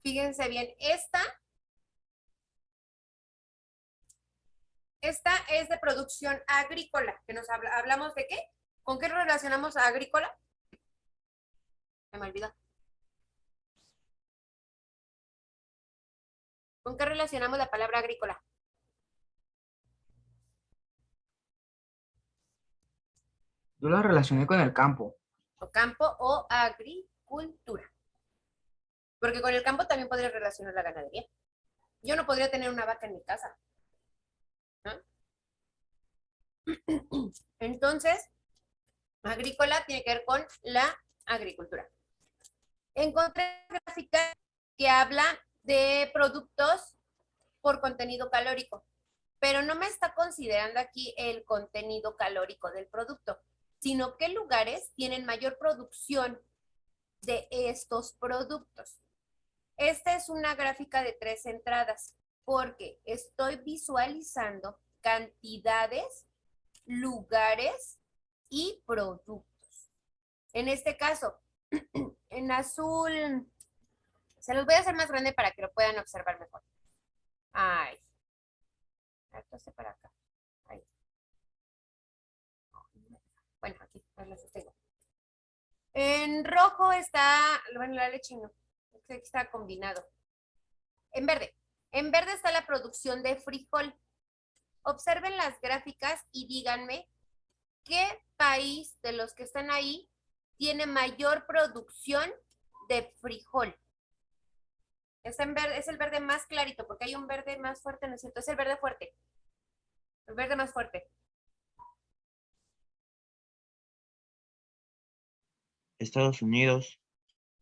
Fíjense bien, esta es de producción agrícola, que nos hablamos de qué, ¿con qué relacionamos a agrícola? Se me olvidó. ¿Con qué relacionamos la palabra agrícola? Yo la relacioné con el campo. O campo o agricultura. Porque con el campo también podría relacionar la ganadería. Yo no podría tener una vaca en mi casa, ¿no? Entonces, agrícola tiene que ver con la agricultura. Encontré una gráfica que habla de productos por contenido calórico, pero no me está considerando aquí el contenido calórico del producto, sino qué lugares tienen mayor producción de estos productos. Esta es una gráfica de 3 entradas porque estoy visualizando cantidades, lugares y productos. En este caso, en azul, se los voy a hacer más grande para que lo puedan observar mejor. Ay. Entonces para acá. Ahí. Bueno, aquí, lo sostengo. En rojo está, bueno, la leche no, aquí está combinado. En verde está la producción de frijol. Observen las gráficas y díganme qué país de los que están ahí tiene mayor producción de frijol. Es el verde más clarito, porque hay un verde más fuerte, ¿no es cierto? Es el verde fuerte. El verde más fuerte. Estados Unidos,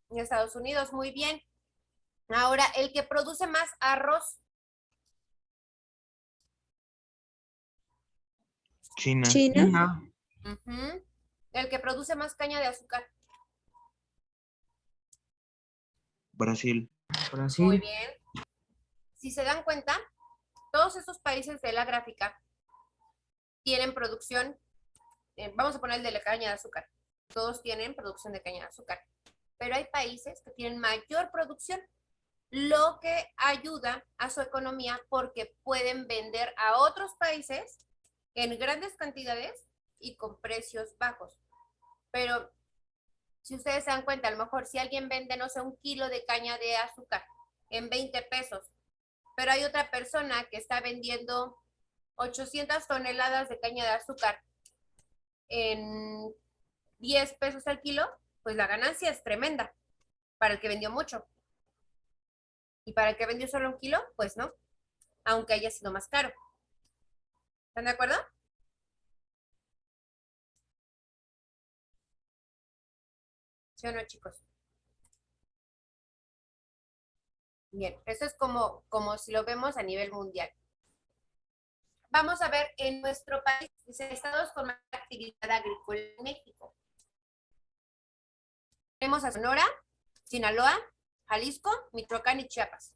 En Estados Unidos, muy bien. Ahora, el que produce más arroz. China, China, China, Ujú. El que produce más caña de azúcar. Brasil, Muy Brasil, bien. Si se dan cuenta, todos estos países de la gráfica tienen producción, vamos a poner el de la caña de azúcar. Todos tienen producción de caña de azúcar. Pero hay países que tienen mayor producción, lo que ayuda a su economía porque pueden vender a otros países en grandes cantidades y con precios bajos. Pero si ustedes se dan cuenta, a lo mejor si alguien vende, no sé, 1 kilo de caña de azúcar en 20 pesos, pero hay otra persona que está vendiendo 800 toneladas de caña de azúcar en 10 pesos al kilo, pues la ganancia es tremenda para el que vendió mucho. Y para el que vendió solo 1 kilo, pues no, aunque haya sido más caro. ¿Están de acuerdo? ¿Sí o no, chicos? Bien, eso es como si lo vemos a nivel mundial. Vamos a ver en nuestro país, dice, estados con más actividad agrícola en México. Tenemos a Sonora, Sinaloa, Jalisco, Michoacán y Chiapas.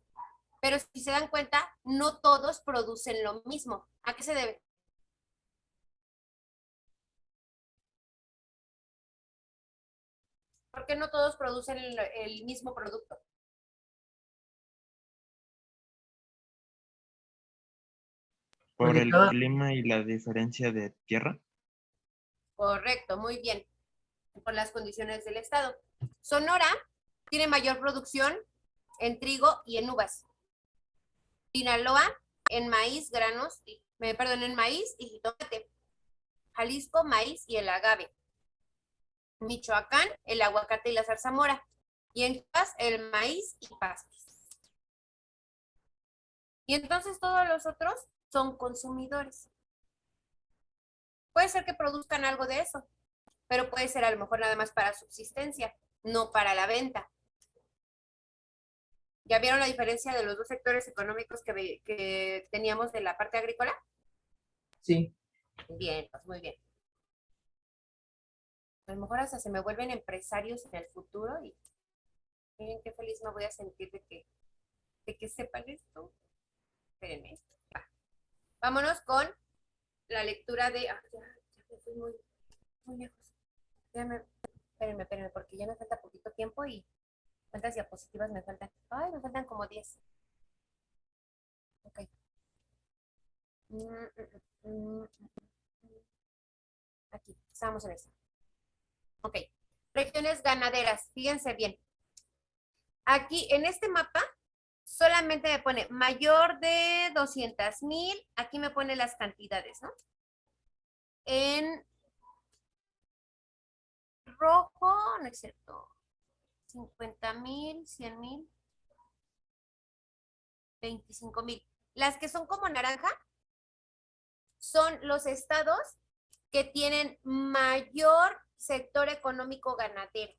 Pero si se dan cuenta, no todos producen lo mismo. ¿A qué se debe? ¿Por qué no todos producen el mismo producto? por porque el cada, clima y la diferencia de tierra, Correcto, muy bien. Por las condiciones del estado. Sonora tiene mayor producción en trigo y en uvas. Sinaloa en maíz, granos, en maíz y jitomate. Jalisco, maíz y el agave. Michoacán, el aguacate y la zarzamora. Y en Chiapas, el maíz y pastos. Y entonces todos los otros son consumidores. Puede ser que produzcan algo de eso, pero puede ser a lo mejor nada más para subsistencia, no para la venta. ¿Ya vieron la diferencia de los dos sectores económicos que teníamos de la parte agrícola? sí, Bien, pues muy bien. A lo mejor hasta se me vuelven empresarios en el futuro y miren qué feliz me voy a sentir de que sepan esto. Espérenme. Va. Vámonos con la lectura de... ya me fui muy lejos. Espérenme, porque ya me falta poquito tiempo y cuántas diapositivas me faltan. Ay, me faltan como 10. Ok. Aquí, estamos en eso. Ok. Regiones ganaderas. Fíjense bien. Aquí en este mapa solamente me pone mayor de 200,000. Aquí me pone las cantidades, ¿no? En rojo, no es cierto. 50,000, 100,000, 25,000. Las que son como naranja son los estados que tienen mayor sector económico ganadero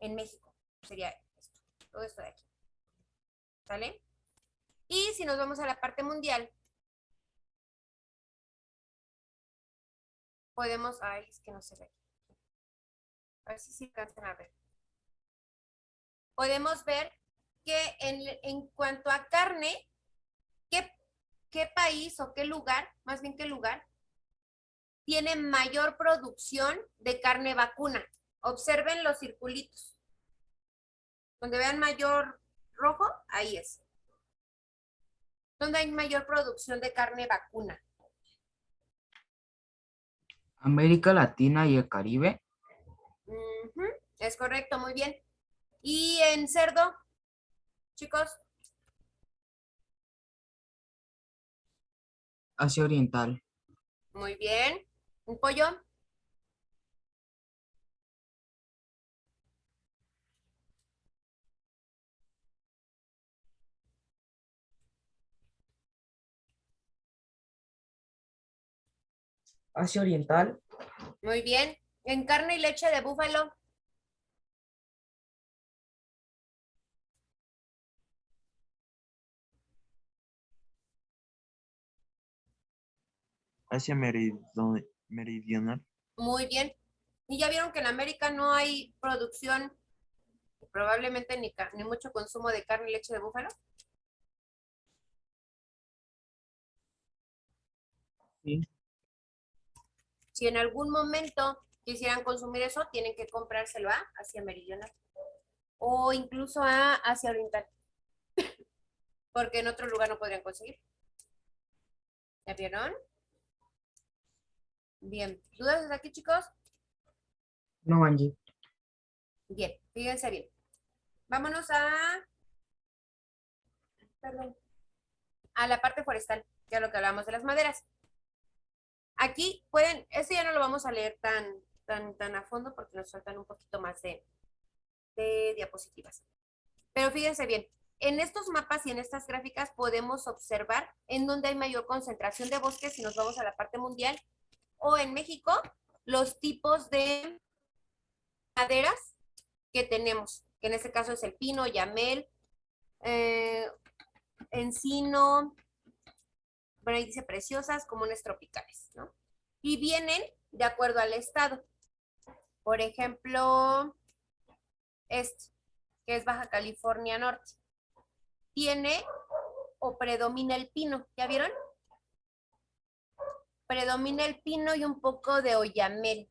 en México. Sería esto, todo esto de aquí. ¿Sale? Y si nos vamos a la parte mundial, podemos, ay, es que no se ve. A ver si alcanzan a ver. Podemos ver que en cuanto a carne, ¿qué país o qué lugar, más bien qué lugar, tiene mayor producción de carne vacuna? Observen los circulitos. Donde vean mayor rojo, ahí es. Donde hay mayor producción de carne vacuna. América Latina y el Caribe, Ujú, es correcto, muy bien. ¿Y en cerdo, chicos? Asia Oriental, Muy bien. ¿Un pollo? Asia Oriental, Muy bien. ¿En carne y leche de búfalo? Asia Meridional. Muy bien. ¿Y ya vieron que en América no hay producción, probablemente ni mucho consumo de carne y leche de búfalo? sí. Si en algún momento quisieran consumir eso, tienen que comprárselo a Asia Meridional o incluso a Asia Oriental, porque en otro lugar no podrían conseguir. ¿Ya vieron? Bien. ¿Dudas desde aquí, chicos? No, Angie. Bien, fíjense bien. Vámonos perdón, a la parte forestal, que es lo que hablamos de las maderas. Aquí pueden, este ya no lo vamos a leer tan a fondo porque nos faltan un poquito más de diapositivas. Pero fíjense bien, en estos mapas y en estas gráficas podemos observar en dónde hay mayor concentración de bosques si nos vamos a la parte mundial o en México, los tipos de maderas que tenemos, que en este caso es el pino, yamel, encino, bueno, ahí dice preciosas, comunes tropicales, ¿no? Y vienen de acuerdo al estado. Por ejemplo, este, que es Baja California Norte, tiene o predomina el pino, ¿ya vieron? Predomina el pino y un poco de oyamel.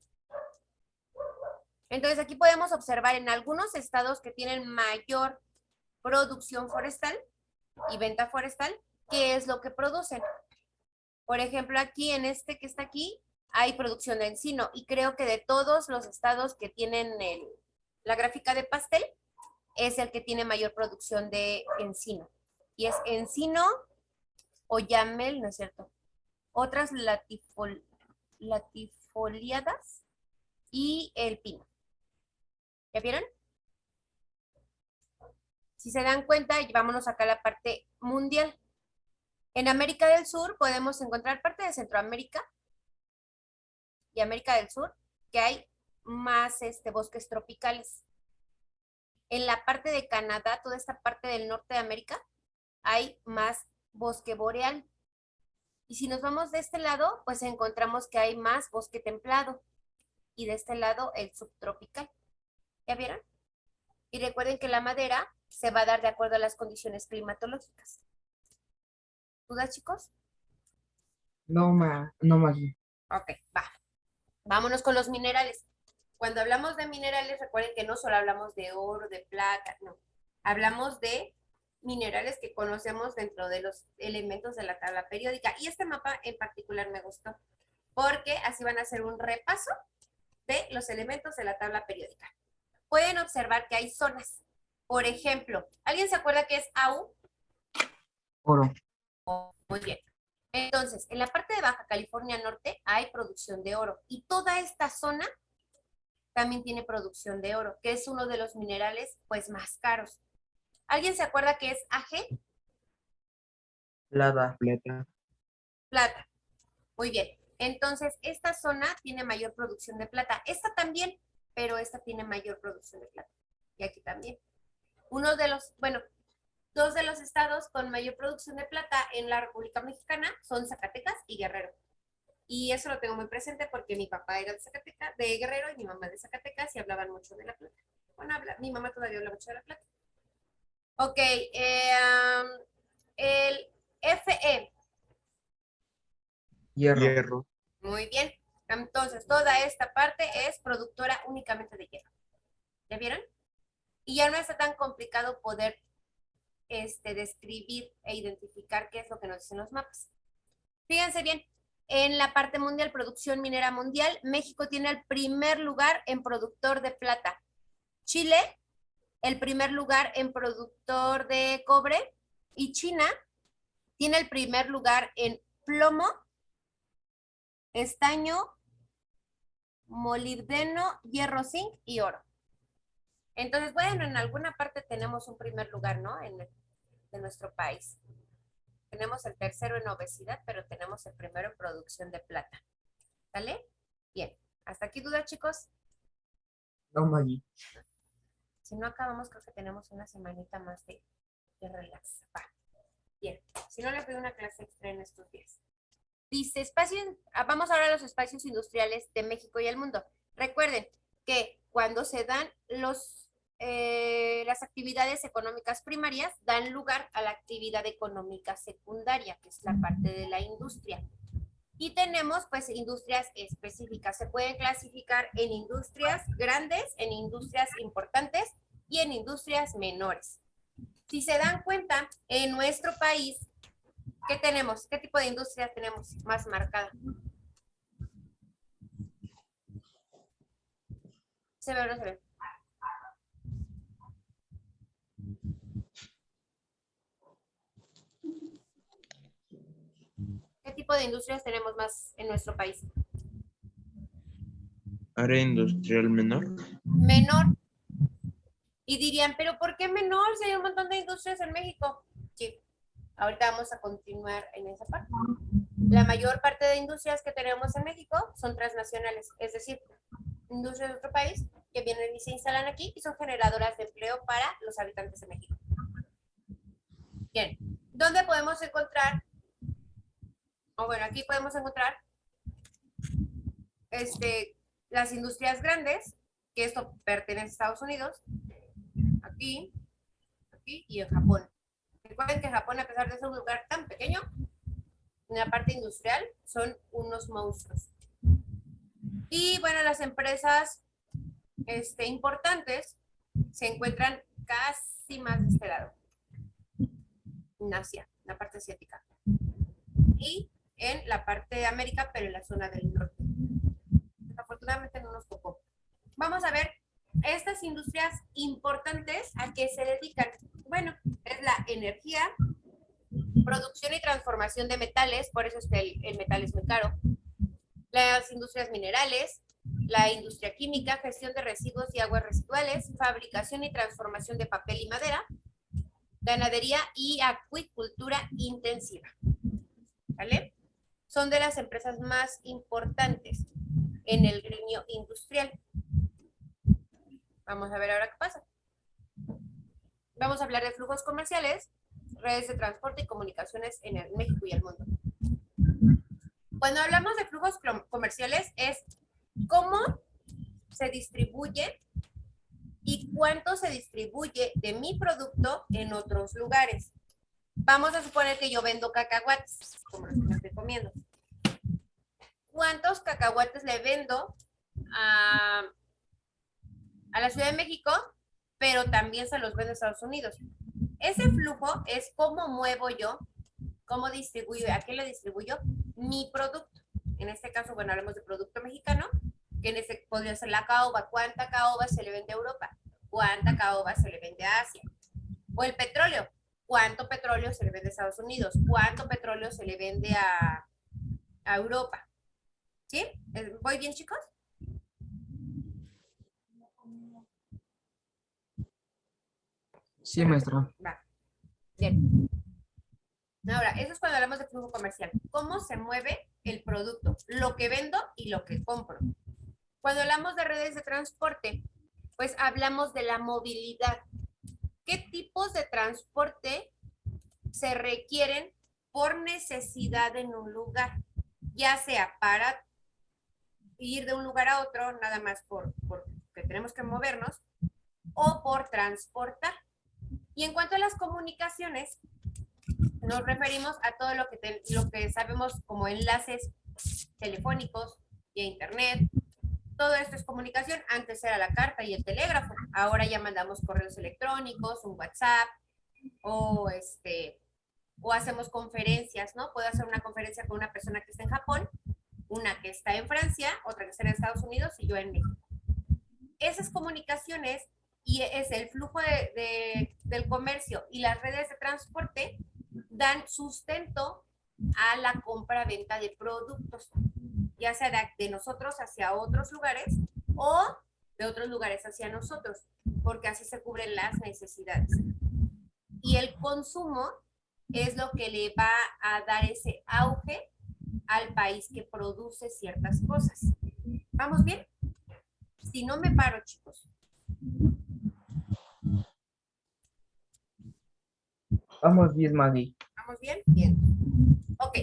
Entonces aquí podemos observar en algunos estados que tienen mayor producción forestal y venta forestal, qué es lo que producen. Por ejemplo, aquí en este que está aquí, hay producción de encino y creo que de todos los estados que tienen la gráfica de pastel, es el que tiene mayor producción de encino. Y es encino, oyamel, ¿no es cierto? Otras latifoliadas y el pino. ¿Ya vieron? Si se dan cuenta, vámonos acá a la parte mundial. En América del Sur podemos encontrar parte de Centroamérica y América del Sur, que hay más bosques tropicales. En la parte de Canadá, toda esta parte del norte de América, hay más bosque boreal. Y si nos vamos de este lado, pues encontramos que hay más bosque templado. Y de este lado, el subtropical. ¿Ya vieron? Y recuerden que la madera se va a dar de acuerdo a las condiciones climatológicas. ¿Dudas, chicos? No, Maggie. Ok, va. Vámonos con los minerales. Cuando hablamos de minerales, recuerden que no solo hablamos de oro, de plata, no. Hablamos de minerales que conocemos dentro de los elementos de la tabla periódica. Y este mapa en particular me gustó, porque así van a hacer un repaso de los elementos de la tabla periódica. Pueden observar que hay zonas. Por ejemplo, ¿alguien se acuerda qué es AU? Oro, Muy bien. Entonces, en la parte de Baja California Norte hay producción de oro y toda esta zona también tiene producción de oro, que es uno de los minerales pues más caros. ¿Alguien se acuerda qué es AG? plata, Plata. Plata. Muy bien. Entonces, esta zona tiene mayor producción de plata. Esta también, pero esta tiene mayor producción de plata. Y aquí también. Uno de los, bueno, dos de los estados con mayor producción de plata en la República Mexicana son Zacatecas y Guerrero. Y eso lo tengo muy presente porque mi papá era de Zacatecas, de Guerrero, y mi mamá de Zacatecas, y hablaban mucho de la plata. Bueno, mi mamá todavía habla mucho de la plata. Ok, el Fe. Hierro. Hierro. Muy bien. Entonces, toda esta parte es productora únicamente de hierro. ¿Ya vieron? Y ya no está tan complicado poder describir e identificar qué es lo que nos dicen los mapas. Fíjense bien, en la parte mundial, producción minera mundial, México tiene el primer lugar en productor de plata. Chile, el primer lugar en productor de cobre. Y China tiene el primer lugar en plomo, estaño, molibdeno, hierro, zinc y oro. Entonces, bueno, en alguna parte tenemos un primer lugar, ¿no? De nuestro país. Tenemos el tercero en obesidad, pero tenemos el primero en producción de plata. ¿Sale? Bien. ¿Hasta aquí dudas, chicos? No, Maggie. Si no acabamos, creo que tenemos una semanita más de relax. Va. Bien. Si no, les doy una clase extra en estos días. Dice, vamos ahora a los espacios industriales de México y el mundo. Recuerden que cuando se dan las actividades económicas primarias, dan lugar a la actividad económica secundaria, que es la parte de la industria. Y tenemos pues industrias específicas. Se pueden clasificar en industrias grandes, en industrias importantes y en industrias menores. Si se dan cuenta, en nuestro país, ¿qué tenemos? ¿Qué tipo de industria tenemos más marcada? ¿Se ve o no se ve? ¿Qué tipo de industrias tenemos más en nuestro país? Área industrial menor. Menor. Y dirían, ¿pero por qué menor si hay un montón de industrias en México? Sí, ahorita vamos a continuar en esa parte. La mayor parte de industrias que tenemos en México son transnacionales, es decir, industrias de otro país que vienen y se instalan aquí y son generadoras de empleo para los habitantes de México. Bien, ¿dónde podemos encontrar? Bueno, aquí podemos encontrar las industrias grandes, que esto pertenece a Estados Unidos, aquí y en Japón. Recuerden que Japón, a pesar de ser un lugar tan pequeño, en la parte industrial son unos monstruos. Y bueno, las empresas importantes se encuentran casi más de este lado, en Asia, en la parte asiática. Y en la parte de América, pero en la zona del norte. Afortunadamente no nos tocó. Vamos a ver estas industrias importantes a qué se dedican. Bueno, es la energía, producción y transformación de metales, por eso es que el metal es muy caro. Las industrias minerales, la industria química, gestión de residuos y aguas residuales, fabricación y transformación de papel y madera, ganadería y acuicultura intensiva. ¿Vale? Son de las empresas más importantes en el gremio industrial. Vamos a ver ahora qué pasa. Vamos a hablar de flujos comerciales, redes de transporte y comunicaciones en el México y el mundo. Cuando hablamos de flujos comerciales es cómo se distribuye y cuánto se distribuye de mi producto en otros lugares. Vamos a suponer que yo vendo cacahuates, como los que me estoy comiendo. ¿Cuántos cacahuates le vendo a la Ciudad de México, pero también se los vendo a Estados Unidos? Ese flujo es cómo muevo yo, cómo distribuyo, a qué le distribuyo mi producto. En este caso, bueno, hablamos de producto mexicano, que en este podría ser la caoba. ¿Cuánta caoba se le vende a Europa? ¿Cuánta caoba se le vende a Asia? O el petróleo. ¿Cuánto petróleo se le vende a Estados Unidos? ¿Cuánto petróleo se le vende a Europa? ¿Sí? ¿Voy bien, chicos? Sí, maestra. Va. Bien. Ahora, eso es cuando hablamos de flujo comercial. ¿Cómo se mueve el producto? Lo que vendo y lo que compro. Cuando hablamos de redes de transporte, pues hablamos de la movilidad. ¿Qué tipos de transporte se requieren por necesidad en un lugar? ya sea para ir de un lugar a otro, nada más porque tenemos que movernos, o por transportar. Y en cuanto a las comunicaciones, nos referimos a todo lo que sabemos como enlaces telefónicos y internet. Todo esto es comunicación. Antes era la carta y el telégrafo. Ahora ya mandamos correos electrónicos, un WhatsApp, o hacemos conferencias, ¿no? Puedo hacer una conferencia con una persona que está en Japón, una que está en Francia, otra que está en Estados Unidos y yo en México. Esas comunicaciones y es el flujo del comercio y las redes de transporte dan sustento a la compra-venta de productos, ya sea de nosotros hacia otros lugares o de otros lugares hacia nosotros, porque así se cubren las necesidades. Y el consumo es lo que le va a dar ese auge al país que produce ciertas cosas. ¿Vamos bien? Si no me paro, chicos. Vamos bien, Maggie. ¿Vamos bien? Bien. Ok.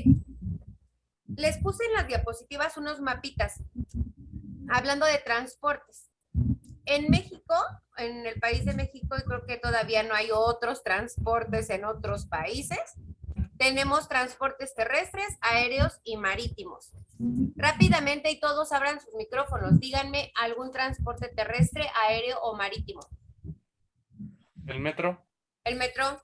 Les puse en las diapositivas unos mapitas hablando de transportes. En México, en el país de México, y creo que todavía no hay otros transportes en otros países, tenemos transportes terrestres, aéreos y marítimos. Rápidamente, y todos abran sus micrófonos, díganme algún transporte terrestre, aéreo o marítimo. ¿El metro? El metro.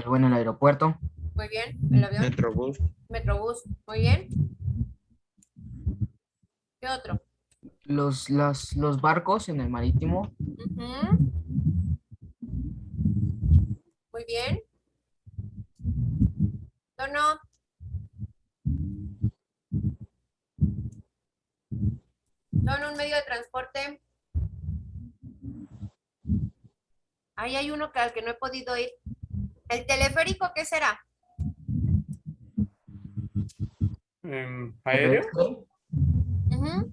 Bueno, el aeropuerto. Muy bien. El avión. Metrobús. Metrobús. Muy bien. ¿Qué otro? Los barcos en el marítimo. Muy bien. No. Son un medio de transporte. Ahí hay uno al que no he podido ir. ¿El teleférico qué será? ¿Aéreo?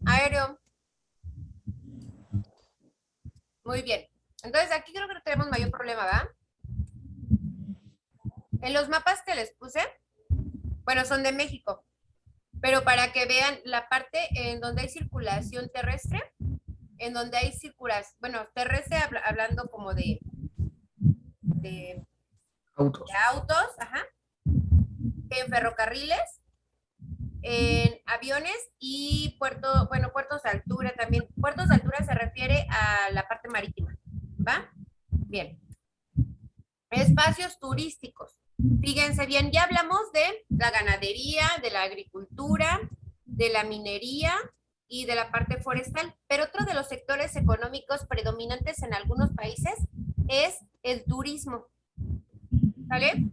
Aéreo. Muy bien. Entonces aquí creo que tenemos mayor problema, ¿verdad? En los mapas que les puse, bueno, son de México, pero para que vean la parte en donde hay circulación terrestre, en donde hay circulación, bueno, terrestre hablando como de autos, ajá, en ferrocarriles, en aviones y puertos de altura también. Puertos de altura se refiere a la parte marítima, ¿va? Bien. Espacios turísticos. Fíjense bien, ya hablamos de la ganadería, de la agricultura, de la minería y de la parte forestal, pero otro de los sectores económicos predominantes en algunos países es el turismo. ¿Vale?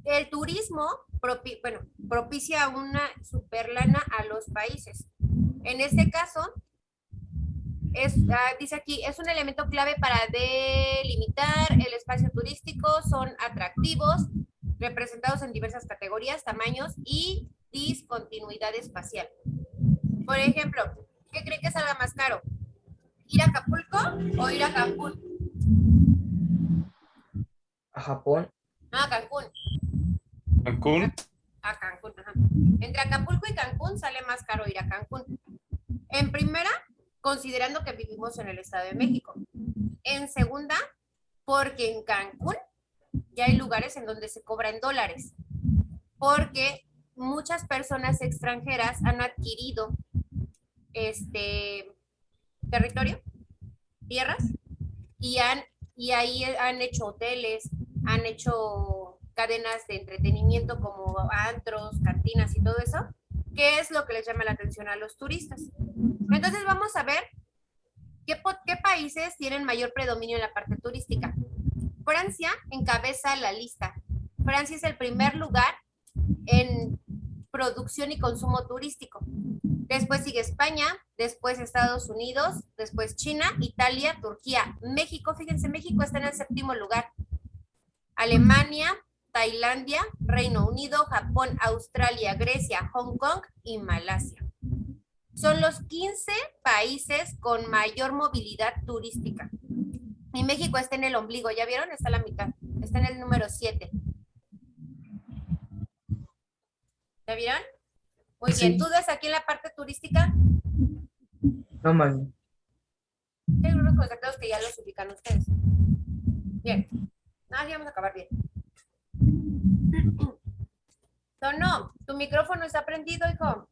El turismo propicia una superlana a los países. En este caso, dice aquí, es un elemento clave para delimitar el espacio turístico, son atractivos, representados en diversas categorías, tamaños y discontinuidad espacial. Por ejemplo, ¿qué creen que salga más caro? ¿Ir a Acapulco o ir a Cancún? A Japón. No, a Cancún. ¿Cancún? A Cancún, ajá. Entre Acapulco y Cancún sale más caro ir a Cancún. En primera, considerando que vivimos en el Estado de México. En segunda, porque en Cancún ya hay lugares en donde se cobra en dólares. Porque muchas personas extranjeras han adquirido territorio, tierras, y ahí han hecho hoteles, han hecho cadenas de entretenimiento como antros, cantinas y todo eso, que es lo que les llama la atención a los turistas. Entonces vamos a ver qué países tienen mayor predominio en la parte turística. Francia encabeza la lista. Francia es el primer lugar en producción y consumo turístico. Después sigue España, después Estados Unidos, después China, Italia, Turquía. México, fíjense, México está en el 7º lugar. Alemania, Tailandia, Reino Unido, Japón, Australia, Grecia, Hong Kong y Malasia. Son los 15 países con mayor movilidad turística. Y México está en el ombligo, ¿ya vieron? Está a la mitad, está en el número 7. ¿Ya vieron? Muy bien, Sí. ¿dudas aquí en la parte turística? No, Maggie. Hay algunos conceptos que ya los ubican ustedes. Bien. Ah, ya vamos a acabar bien. Tono, tu micrófono está prendido, hijo.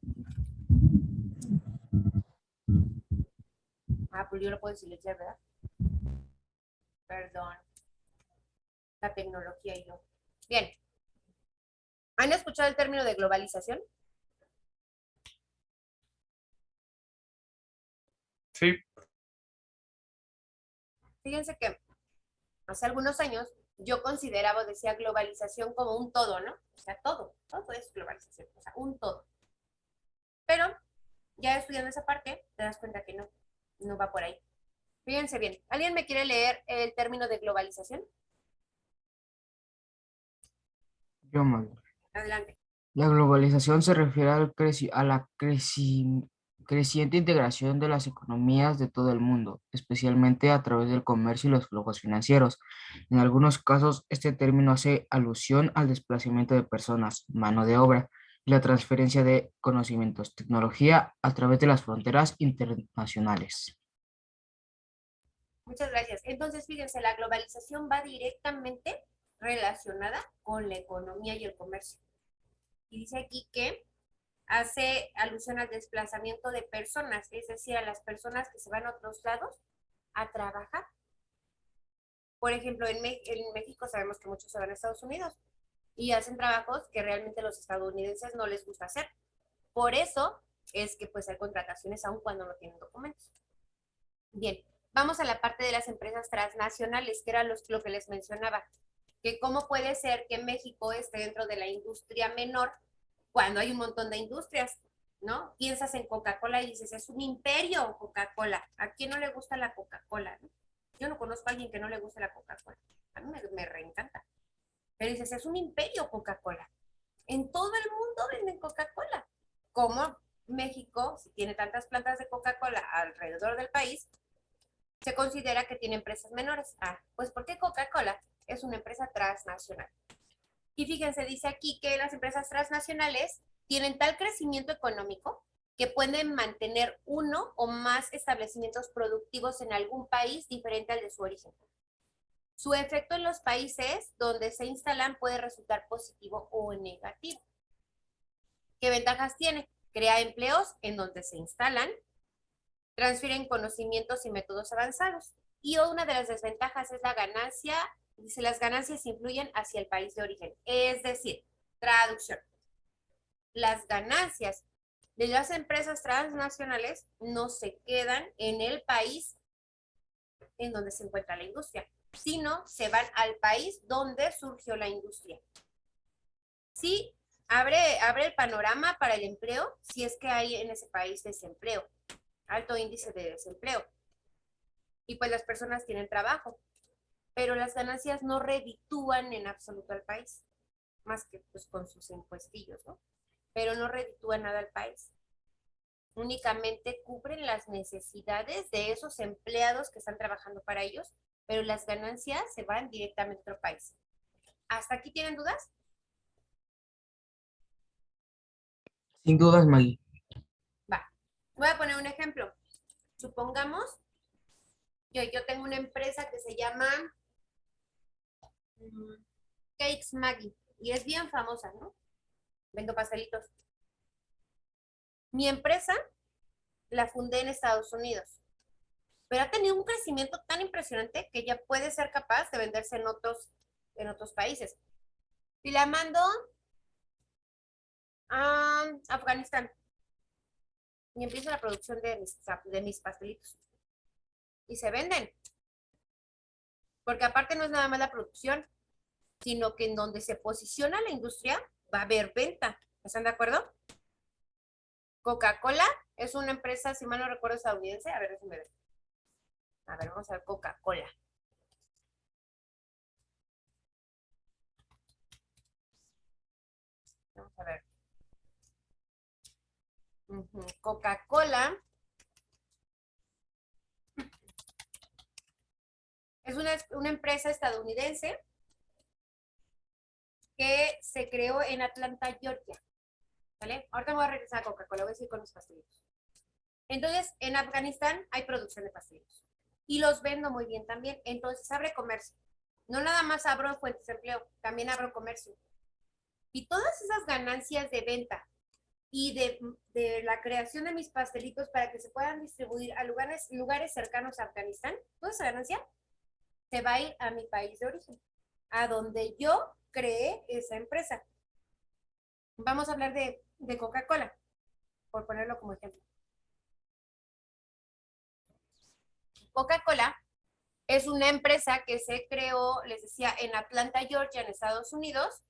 Ah, pues yo lo puedo silenciar, ¿verdad? Perdón. La tecnología y yo. Bien. ¿Han escuchado el término de globalización? Sí, Fíjense que hace algunos años yo consideraba, decía globalización como un todo, ¿no? O sea, todo es globalización, o sea, un todo. Pero ya estudiando esa parte, te das cuenta que no va por ahí. Fíjense bien, ¿alguien me quiere leer el término de globalización? Yo, Maggie. Adelante. La globalización se refiere a la creciente integración de las economías de todo el mundo, especialmente a través del comercio y los flujos financieros. En algunos casos, este término hace alusión al desplazamiento de personas, mano de obra, y la transferencia de conocimientos, tecnología a través de las fronteras internacionales. Muchas gracias. Entonces, fíjense, la globalización va directamente relacionada con la economía y el comercio. Y dice aquí que hace alusión al desplazamiento de personas, es decir, a las personas que se van a otros lados a trabajar. Por ejemplo, en México sabemos que muchos se van a Estados Unidos y hacen trabajos que realmente los estadounidenses no les gusta hacer. Por eso es que pues hay contrataciones aun cuando no tienen documentos. Bien, vamos a la parte de las empresas transnacionales, que era lo que les mencionaba, que cómo puede ser que México esté dentro de la industria menor cuando hay un montón de industrias, ¿no? Piensas en Coca-Cola y dices, es un imperio Coca-Cola. ¿A quién no le gusta la Coca-Cola? ¿No? Yo no conozco a alguien que no le guste la Coca-Cola. A mí me reencanta. Pero dices, es un imperio Coca-Cola. En todo el mundo venden Coca-Cola. Como México, si tiene tantas plantas de Coca-Cola alrededor del país, se considera que tiene empresas menores. Ah, pues porque Coca-Cola es una empresa transnacional. Y fíjense, dice aquí que las empresas transnacionales tienen tal crecimiento económico que pueden mantener uno o más establecimientos productivos en algún país diferente al de su origen. Su efecto en los países donde se instalan puede resultar positivo o negativo. ¿Qué ventajas tiene? Crea empleos en donde se instalan, transfieren conocimientos y métodos avanzados. Y una de las desventajas es la ganancia. Dice, las ganancias influyen hacia el país de origen. Es decir, traducción. Las ganancias de las empresas transnacionales no se quedan en el país en donde se encuentra la industria, sino se van al país donde surgió la industria. Sí, abre el panorama para el empleo si es que hay en ese país desempleo, alto índice de desempleo. Y pues las personas tienen trabajo, pero las ganancias no reditúan en absoluto al país, más que pues con sus impuestillos, ¿no? Pero no reditúan nada al país. Únicamente cubren las necesidades de esos empleados que están trabajando para ellos, pero las ganancias se van directamente a otro país. ¿Hasta aquí tienen dudas? Sin dudas, Maggie. Va. Voy a poner un ejemplo. Supongamos, yo tengo una empresa que se llama Cakes Maggie y es bien famosa, ¿no? Vendo pastelitos. Mi empresa la fundé en Estados Unidos, pero ha tenido un crecimiento tan impresionante que ya puede ser capaz de venderse en otros países. Y la mando a Afganistán y empiezo la producción de mis pastelitos. Y se venden. Porque aparte no es nada más la producción, sino que en donde se posiciona la industria va a haber venta. ¿Están de acuerdo? Coca-Cola es una empresa, si mal no recuerdo, estadounidense. A ver, déjenme ver. A ver, vamos a ver Coca-Cola. Vamos a ver. Coca-Cola es una empresa estadounidense que se creó en Atlanta, Georgia. ¿Vale? Ahorita me voy a regresar a Coca-Cola, voy a seguir con los pastelitos. Entonces, en Afganistán hay producción de pastelitos. Y los vendo muy bien también. Entonces, abre comercio. No nada más abro fuentes de empleo, también abro comercio. Y todas esas ganancias de venta y de la creación de mis pastelitos para que se puedan distribuir a lugares cercanos a Afganistán, toda esa ganancia se va a ir a mi país de origen, a donde yo creé esa empresa. Vamos a hablar de Coca-Cola, por ponerlo como ejemplo. Coca-Cola es una empresa que se creó, les decía, en Atlanta, Georgia, en Estados Unidos.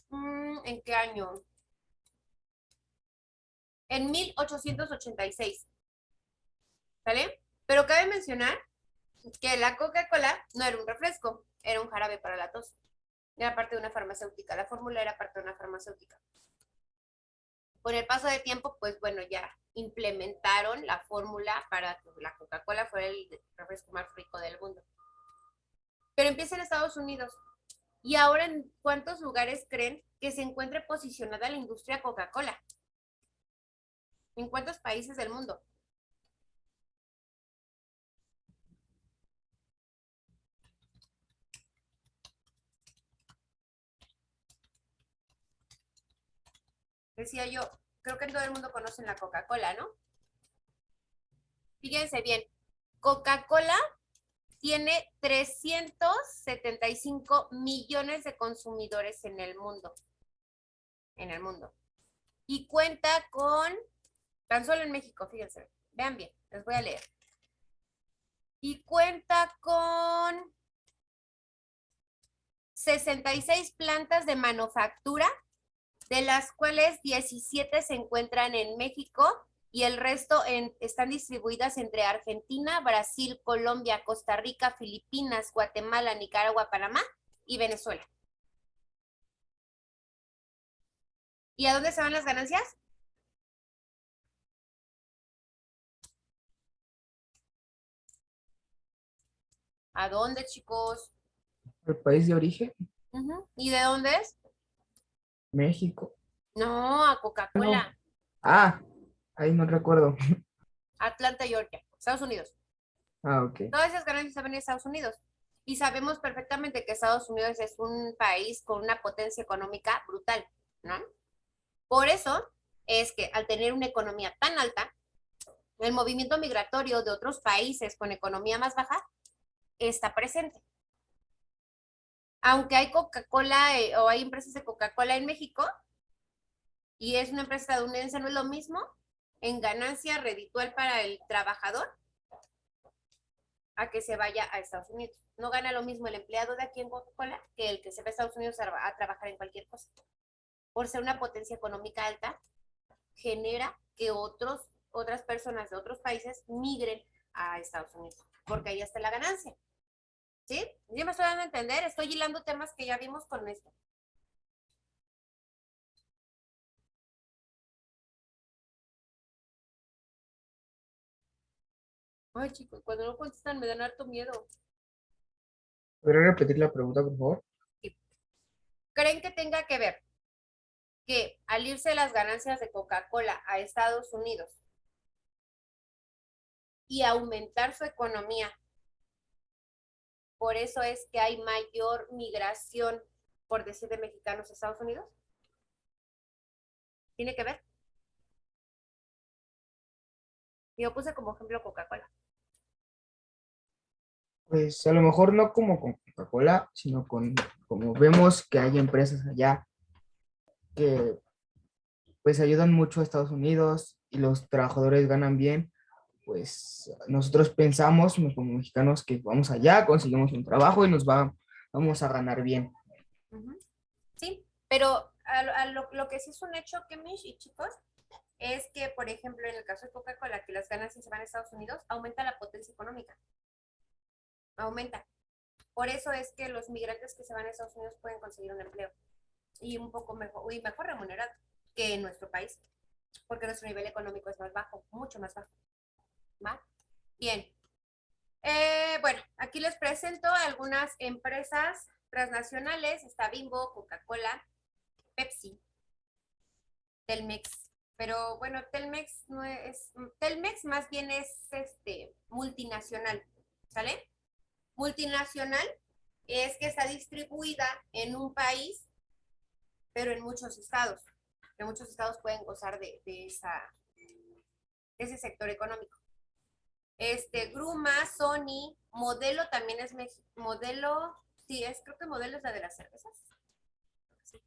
¿En qué año? En 1886. ¿Vale? Pero cabe mencionar que la Coca-Cola no era un refresco, era un jarabe para la tos. Era parte de una farmacéutica. La fórmula era parte de una farmacéutica. Con el paso del tiempo, pues bueno, ya implementaron la fórmula para que la Coca-Cola fuera el refresco más rico del mundo. Pero empieza en Estados Unidos. ¿Y ahora en cuántos lugares creen que se encuentre posicionada la industria Coca-Cola? ¿En cuántos países del mundo? Decía yo, creo que en todo el mundo conocen la Coca-Cola, ¿no? Fíjense bien, Coca-Cola tiene 375 millones de consumidores en el mundo. En el mundo. Y cuenta con, tan solo en México, fíjense, vean bien, les voy a leer. Y cuenta con 66 plantas de manufactura, de las cuales 17 se encuentran en México y el resto están distribuidas entre Argentina, Brasil, Colombia, Costa Rica, Filipinas, Guatemala, Nicaragua, Panamá y Venezuela. ¿Y a dónde se van las ganancias? ¿A dónde, chicos? ¿El país de origen? ¿Y de dónde es? México. No, a No. Coca-Cola. Ah, ahí no recuerdo. Atlanta, Georgia, Estados Unidos. Ah, ok. Todas esas ganancias se ven en Estados Unidos. Y sabemos perfectamente que Estados Unidos es un país con una potencia económica brutal, ¿no? Por eso es que al tener una economía tan alta, el movimiento migratorio de otros países con economía más baja está presente. Aunque hay Coca-Cola o hay empresas de Coca-Cola en México y es una empresa estadounidense, no es lo mismo en ganancia reditual para el trabajador a que se vaya a Estados Unidos. No gana lo mismo el empleado de aquí en Coca-Cola que el que se va a Estados Unidos a trabajar en cualquier cosa. Por ser una potencia económica alta, genera que otras personas de otros países migren a Estados Unidos, porque ahí está la ganancia. ¿Sí? Yo me estoy dando a entender, estoy hilando temas que ya vimos con esto. Ay, chicos, cuando no contestan me dan harto miedo. ¿Podría repetir la pregunta, por favor? ¿Creen que tenga que ver que al irse las ganancias de Coca-Cola a Estados Unidos y aumentar su economía, por eso es que hay mayor migración, por decir, de mexicanos a Estados Unidos? ¿Tiene que ver? Yo puse como ejemplo Coca-Cola. Pues a lo mejor no como con Coca-Cola, sino como vemos que hay empresas allá que pues ayudan mucho a Estados Unidos y los trabajadores ganan bien, pues nosotros pensamos como mexicanos que vamos allá, conseguimos un trabajo y vamos a ganar bien. Sí, pero lo que sí es un hecho, Kemish y chicos, es que, por ejemplo, en el caso de Coca-Cola, que las ganancias se van a Estados Unidos, aumenta la potencia económica. Aumenta. Por eso es que los migrantes que se van a Estados Unidos pueden conseguir un empleo y un poco mejor, y mejor remunerado que en nuestro país, porque nuestro nivel económico es más bajo, mucho más bajo. ¿Va? Bien. Bueno, aquí les presento algunas empresas transnacionales. Está Bimbo, Coca-Cola, Pepsi, Telmex. Pero bueno, Telmex no es, Telmex más bien es multinacional, ¿sale? Multinacional es que está distribuida en un país, pero en muchos estados, que muchos estados pueden gozar de ese sector económico. Gruma, Sony, Modelo también es Modelo, sí, creo que Modelo es la de las cervezas. Sí,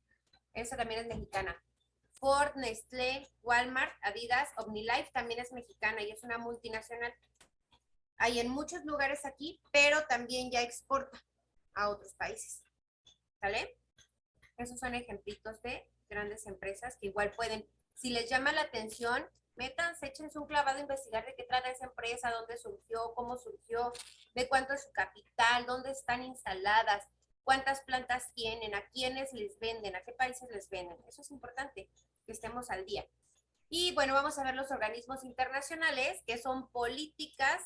esa también es mexicana. Ford, Nestlé, Walmart, Adidas, OmniLife también es mexicana y es una multinacional. Hay en muchos lugares aquí, pero también ya exporta a otros países. ¿Sale? Esos son ejemplitos de grandes empresas que igual pueden, si les llama la atención, métanse, échense un clavado a investigar de qué trata esa empresa, dónde surgió, cómo surgió, de cuánto es su capital, dónde están instaladas, cuántas plantas tienen, a quiénes les venden, a qué países les venden. Eso es importante, que estemos al día. Y bueno, vamos a ver los organismos internacionales, que son políticas,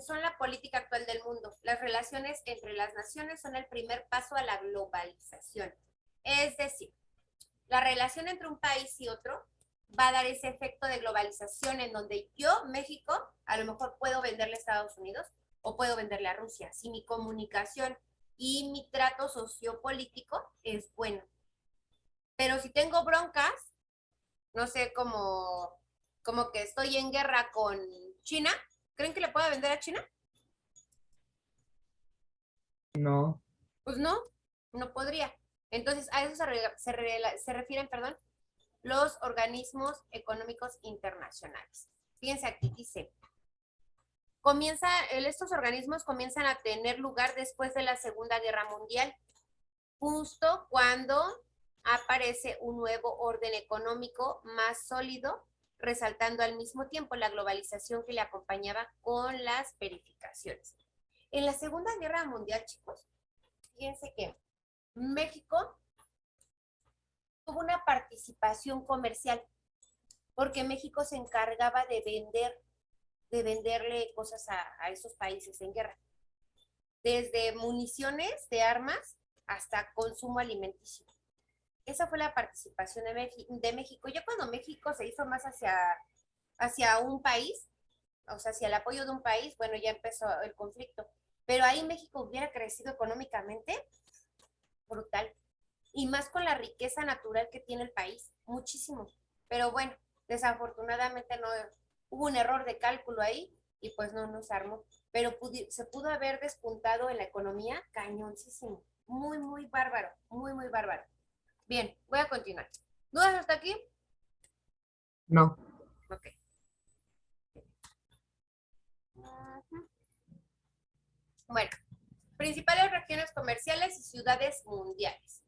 son la política actual del mundo. Las relaciones entre las naciones son el primer paso a la globalización. Es decir, la relación entre un país y otro va a dar ese efecto de globalización en donde yo, México, a lo mejor puedo venderle a Estados Unidos o puedo venderle a Rusia, si mi comunicación y mi trato sociopolítico es bueno. Pero si tengo broncas, no sé, como que estoy en guerra con China, ¿creen que le pueda vender a China? No. Pues no, no podría. Entonces, a eso se refieren, perdón, los organismos económicos internacionales. Fíjense aquí, dice, estos organismos comienzan a tener lugar después de la Segunda Guerra Mundial, justo cuando aparece un nuevo orden económico más sólido, resaltando al mismo tiempo la globalización que le acompañaba con las verificaciones. En la Segunda Guerra Mundial, chicos, fíjense que México tuvo una participación comercial, porque México se encargaba de venderle cosas a esos países en guerra, desde municiones de armas hasta consumo alimenticio. Esa fue la participación de México. Ya cuando México se hizo más hacia un país, o sea, hacia el apoyo de un país, bueno, ya empezó el conflicto. Pero ahí México hubiera crecido económicamente brutal. Y más con la riqueza natural que tiene el país, muchísimo. Pero bueno, desafortunadamente no hubo un error de cálculo ahí y pues no nos armó. Pero se pudo haber despuntado en la economía cañoncísimo. Muy, muy bárbaro, muy, muy bárbaro. Bien, voy a continuar. ¿Dudas hasta aquí? No. Ok. Bueno, principales regiones comerciales y ciudades mundiales.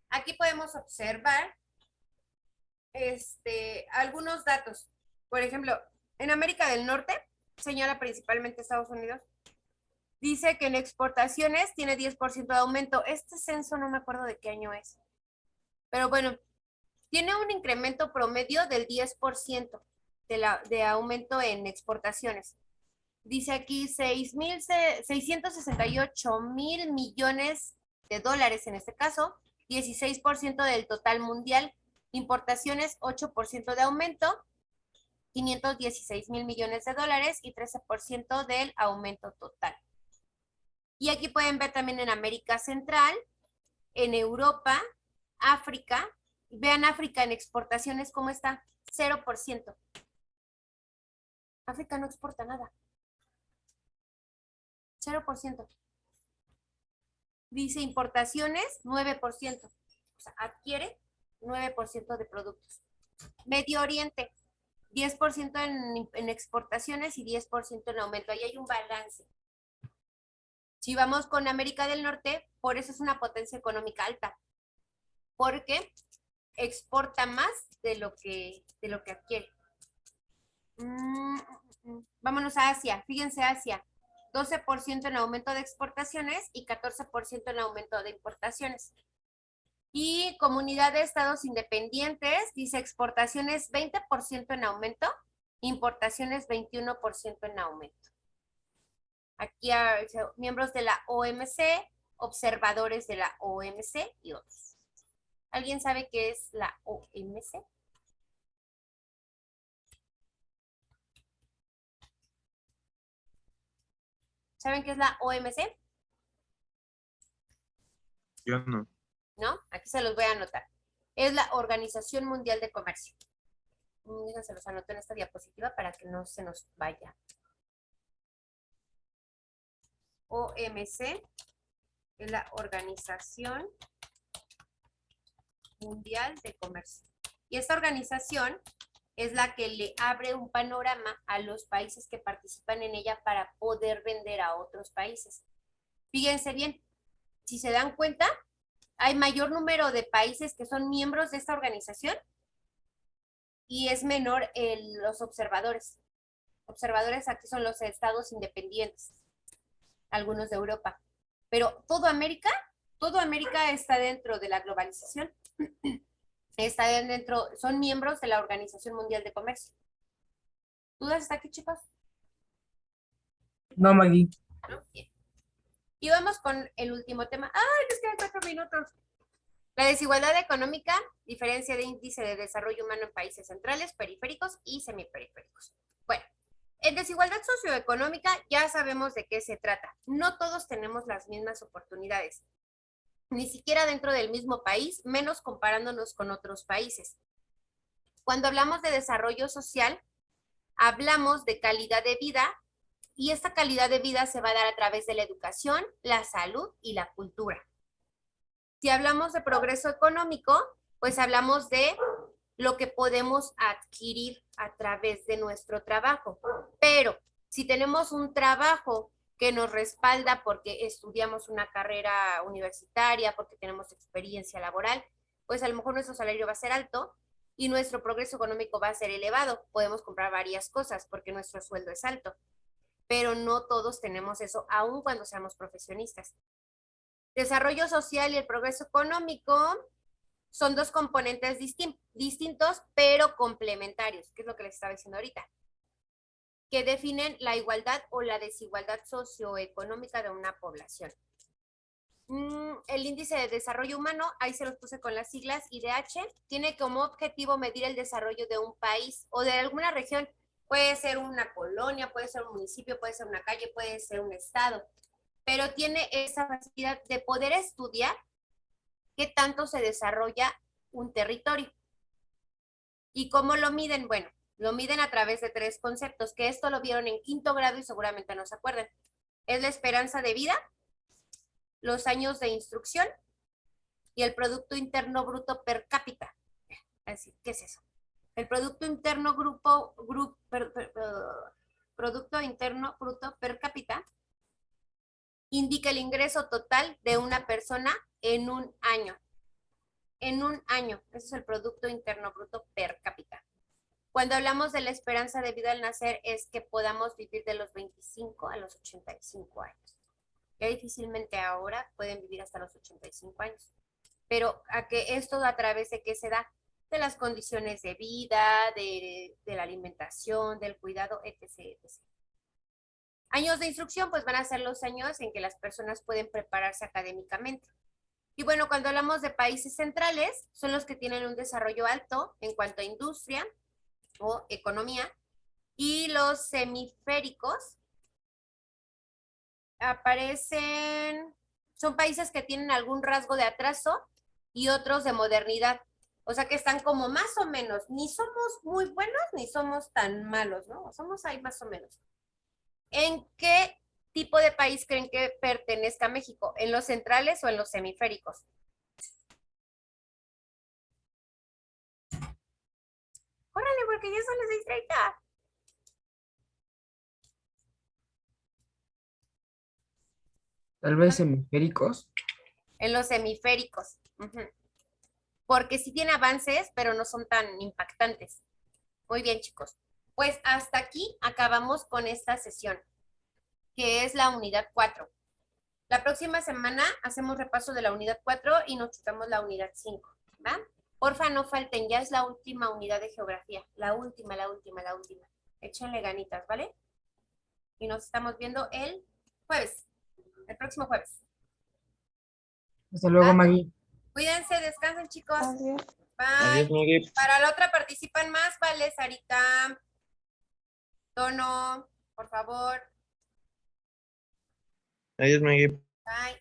Aquí podemos observar algunos datos. Por ejemplo, en América del Norte, señala principalmente Estados Unidos, dice que en exportaciones tiene 10% de aumento. Este censo no me acuerdo de qué año es. Pero bueno, tiene un incremento promedio del 10% de aumento en exportaciones. Dice aquí 668 mil millones de dólares en este caso, 16% del total mundial, importaciones 8% de aumento, 516 mil millones de dólares y 13% del aumento total. Y aquí pueden ver también en América Central, en Europa, África. Vean África en exportaciones, ¿cómo está? 0%. África no exporta nada. 0%. Dice importaciones, 9%. O sea, adquiere 9% de productos. Medio Oriente, 10% en exportaciones y 10% en aumento. Ahí hay un balance. Si vamos con América del Norte, por eso es una potencia económica alta, porque exporta más de lo que adquiere. Vámonos a Asia. Fíjense Asia. 12% en aumento de exportaciones y 14% en aumento de importaciones. Y Comunidad de Estados Independientes dice exportaciones 20% en aumento, importaciones 21% en aumento. Aquí hay miembros de la OMC, observadores de la OMC y otros. ¿Alguien sabe qué es la OMC? ¿Saben qué es la OMC? Yo no. ¿No? Aquí se los voy a anotar. Es la Organización Mundial de Comercio. Se los anoto en esta diapositiva para que no se nos vaya. OMC es la Organización Mundial de Comercio. Y esta organización es la que le abre un panorama a los países que participan en ella para poder vender a otros países. Fíjense bien, si se dan cuenta, hay mayor número de países que son miembros de esta organización y es menor los observadores. Observadores aquí son los estados independientes, algunos de Europa. Pero toda América está dentro de la globalización. Está dentro, son miembros de la Organización Mundial de Comercio. ¿Dudas hasta aquí, chicos? No, Maggie. ¿No? Bien. Y vamos con el último tema. ¡Ay, nos quedan 4 minutos! La desigualdad económica, diferencia de índice de desarrollo humano en países centrales, periféricos y semiperiféricos. Bueno, en desigualdad socioeconómica ya sabemos de qué se trata. No todos tenemos las mismas oportunidades, ni siquiera dentro del mismo país, menos comparándonos con otros países. Cuando hablamos de desarrollo social, hablamos de calidad de vida y esta calidad de vida se va a dar a través de la educación, la salud y la cultura. Si hablamos de progreso económico, pues hablamos de lo que podemos adquirir a través de nuestro trabajo. Pero si tenemos un trabajo que nos respalda porque estudiamos una carrera universitaria, porque tenemos experiencia laboral, pues a lo mejor nuestro salario va a ser alto y nuestro progreso económico va a ser elevado. Podemos comprar varias cosas porque nuestro sueldo es alto, pero no todos tenemos eso, aun cuando seamos profesionistas. Desarrollo social y el progreso económico son dos componentes distintos, pero complementarios, que es lo que les estaba diciendo ahorita, que definen la igualdad o la desigualdad socioeconómica de una población. El índice de desarrollo humano, ahí se los puse con las siglas, IDH, tiene como objetivo medir el desarrollo de un país o de alguna región. Puede ser una colonia, puede ser un municipio, puede ser una calle, puede ser un estado, pero tiene esa facilidad de poder estudiar qué tanto se desarrolla un territorio. ¿Y cómo lo miden? Bueno, lo miden a través de 3 conceptos, que esto lo vieron en 5º grado y seguramente no se acuerdan. Es la esperanza de vida, los años de instrucción y el Producto Interno Bruto per cápita. Así, ¿qué es eso? El Producto Interno Producto Interno Bruto per cápita indica el ingreso total de una persona en un año. En un año, ese es el Producto Interno Bruto per cápita. Cuando hablamos de la esperanza de vida al nacer es que podamos vivir de los 25 a los 85 años. Ya difícilmente ahora pueden vivir hasta los 85 años. Pero a que esto a través de qué se da, de las condiciones de vida, de la alimentación, del cuidado, etc., etc. Años de instrucción, pues van a ser los años en que las personas pueden prepararse académicamente. Y bueno, cuando hablamos de países centrales, son los que tienen un desarrollo alto en cuanto a industria o economía. Y los semiféricos aparecen, son países que tienen algún rasgo de atraso y otros de modernidad. O sea que están como más o menos, ni somos muy buenos ni somos tan malos, ¿no? Somos ahí más o menos. ¿En qué tipo de país creen que pertenezca a México? ¿En los centrales o en los semiféricos? ¡Órale, porque ya son las 6:30! Tal vez hemisféricos. En los semiféricos. Porque sí tiene avances, pero no son tan impactantes. Muy bien, chicos. Pues hasta aquí acabamos con esta sesión, que es la unidad 4. La próxima semana hacemos repaso de la unidad 4 y nos chutamos la unidad 5, ¿va? Porfa, no falten, ya es la última unidad de geografía. La última. Échenle ganitas, ¿vale? Y nos estamos viendo el próximo jueves. Hasta luego, Ah. Maggie. Cuídense, descansen, chicos. Adiós. Bye. Adiós, Maggie. Para la otra participan más, ¿vale? Sarita, Tono, por favor. Adiós, Maggie. Bye.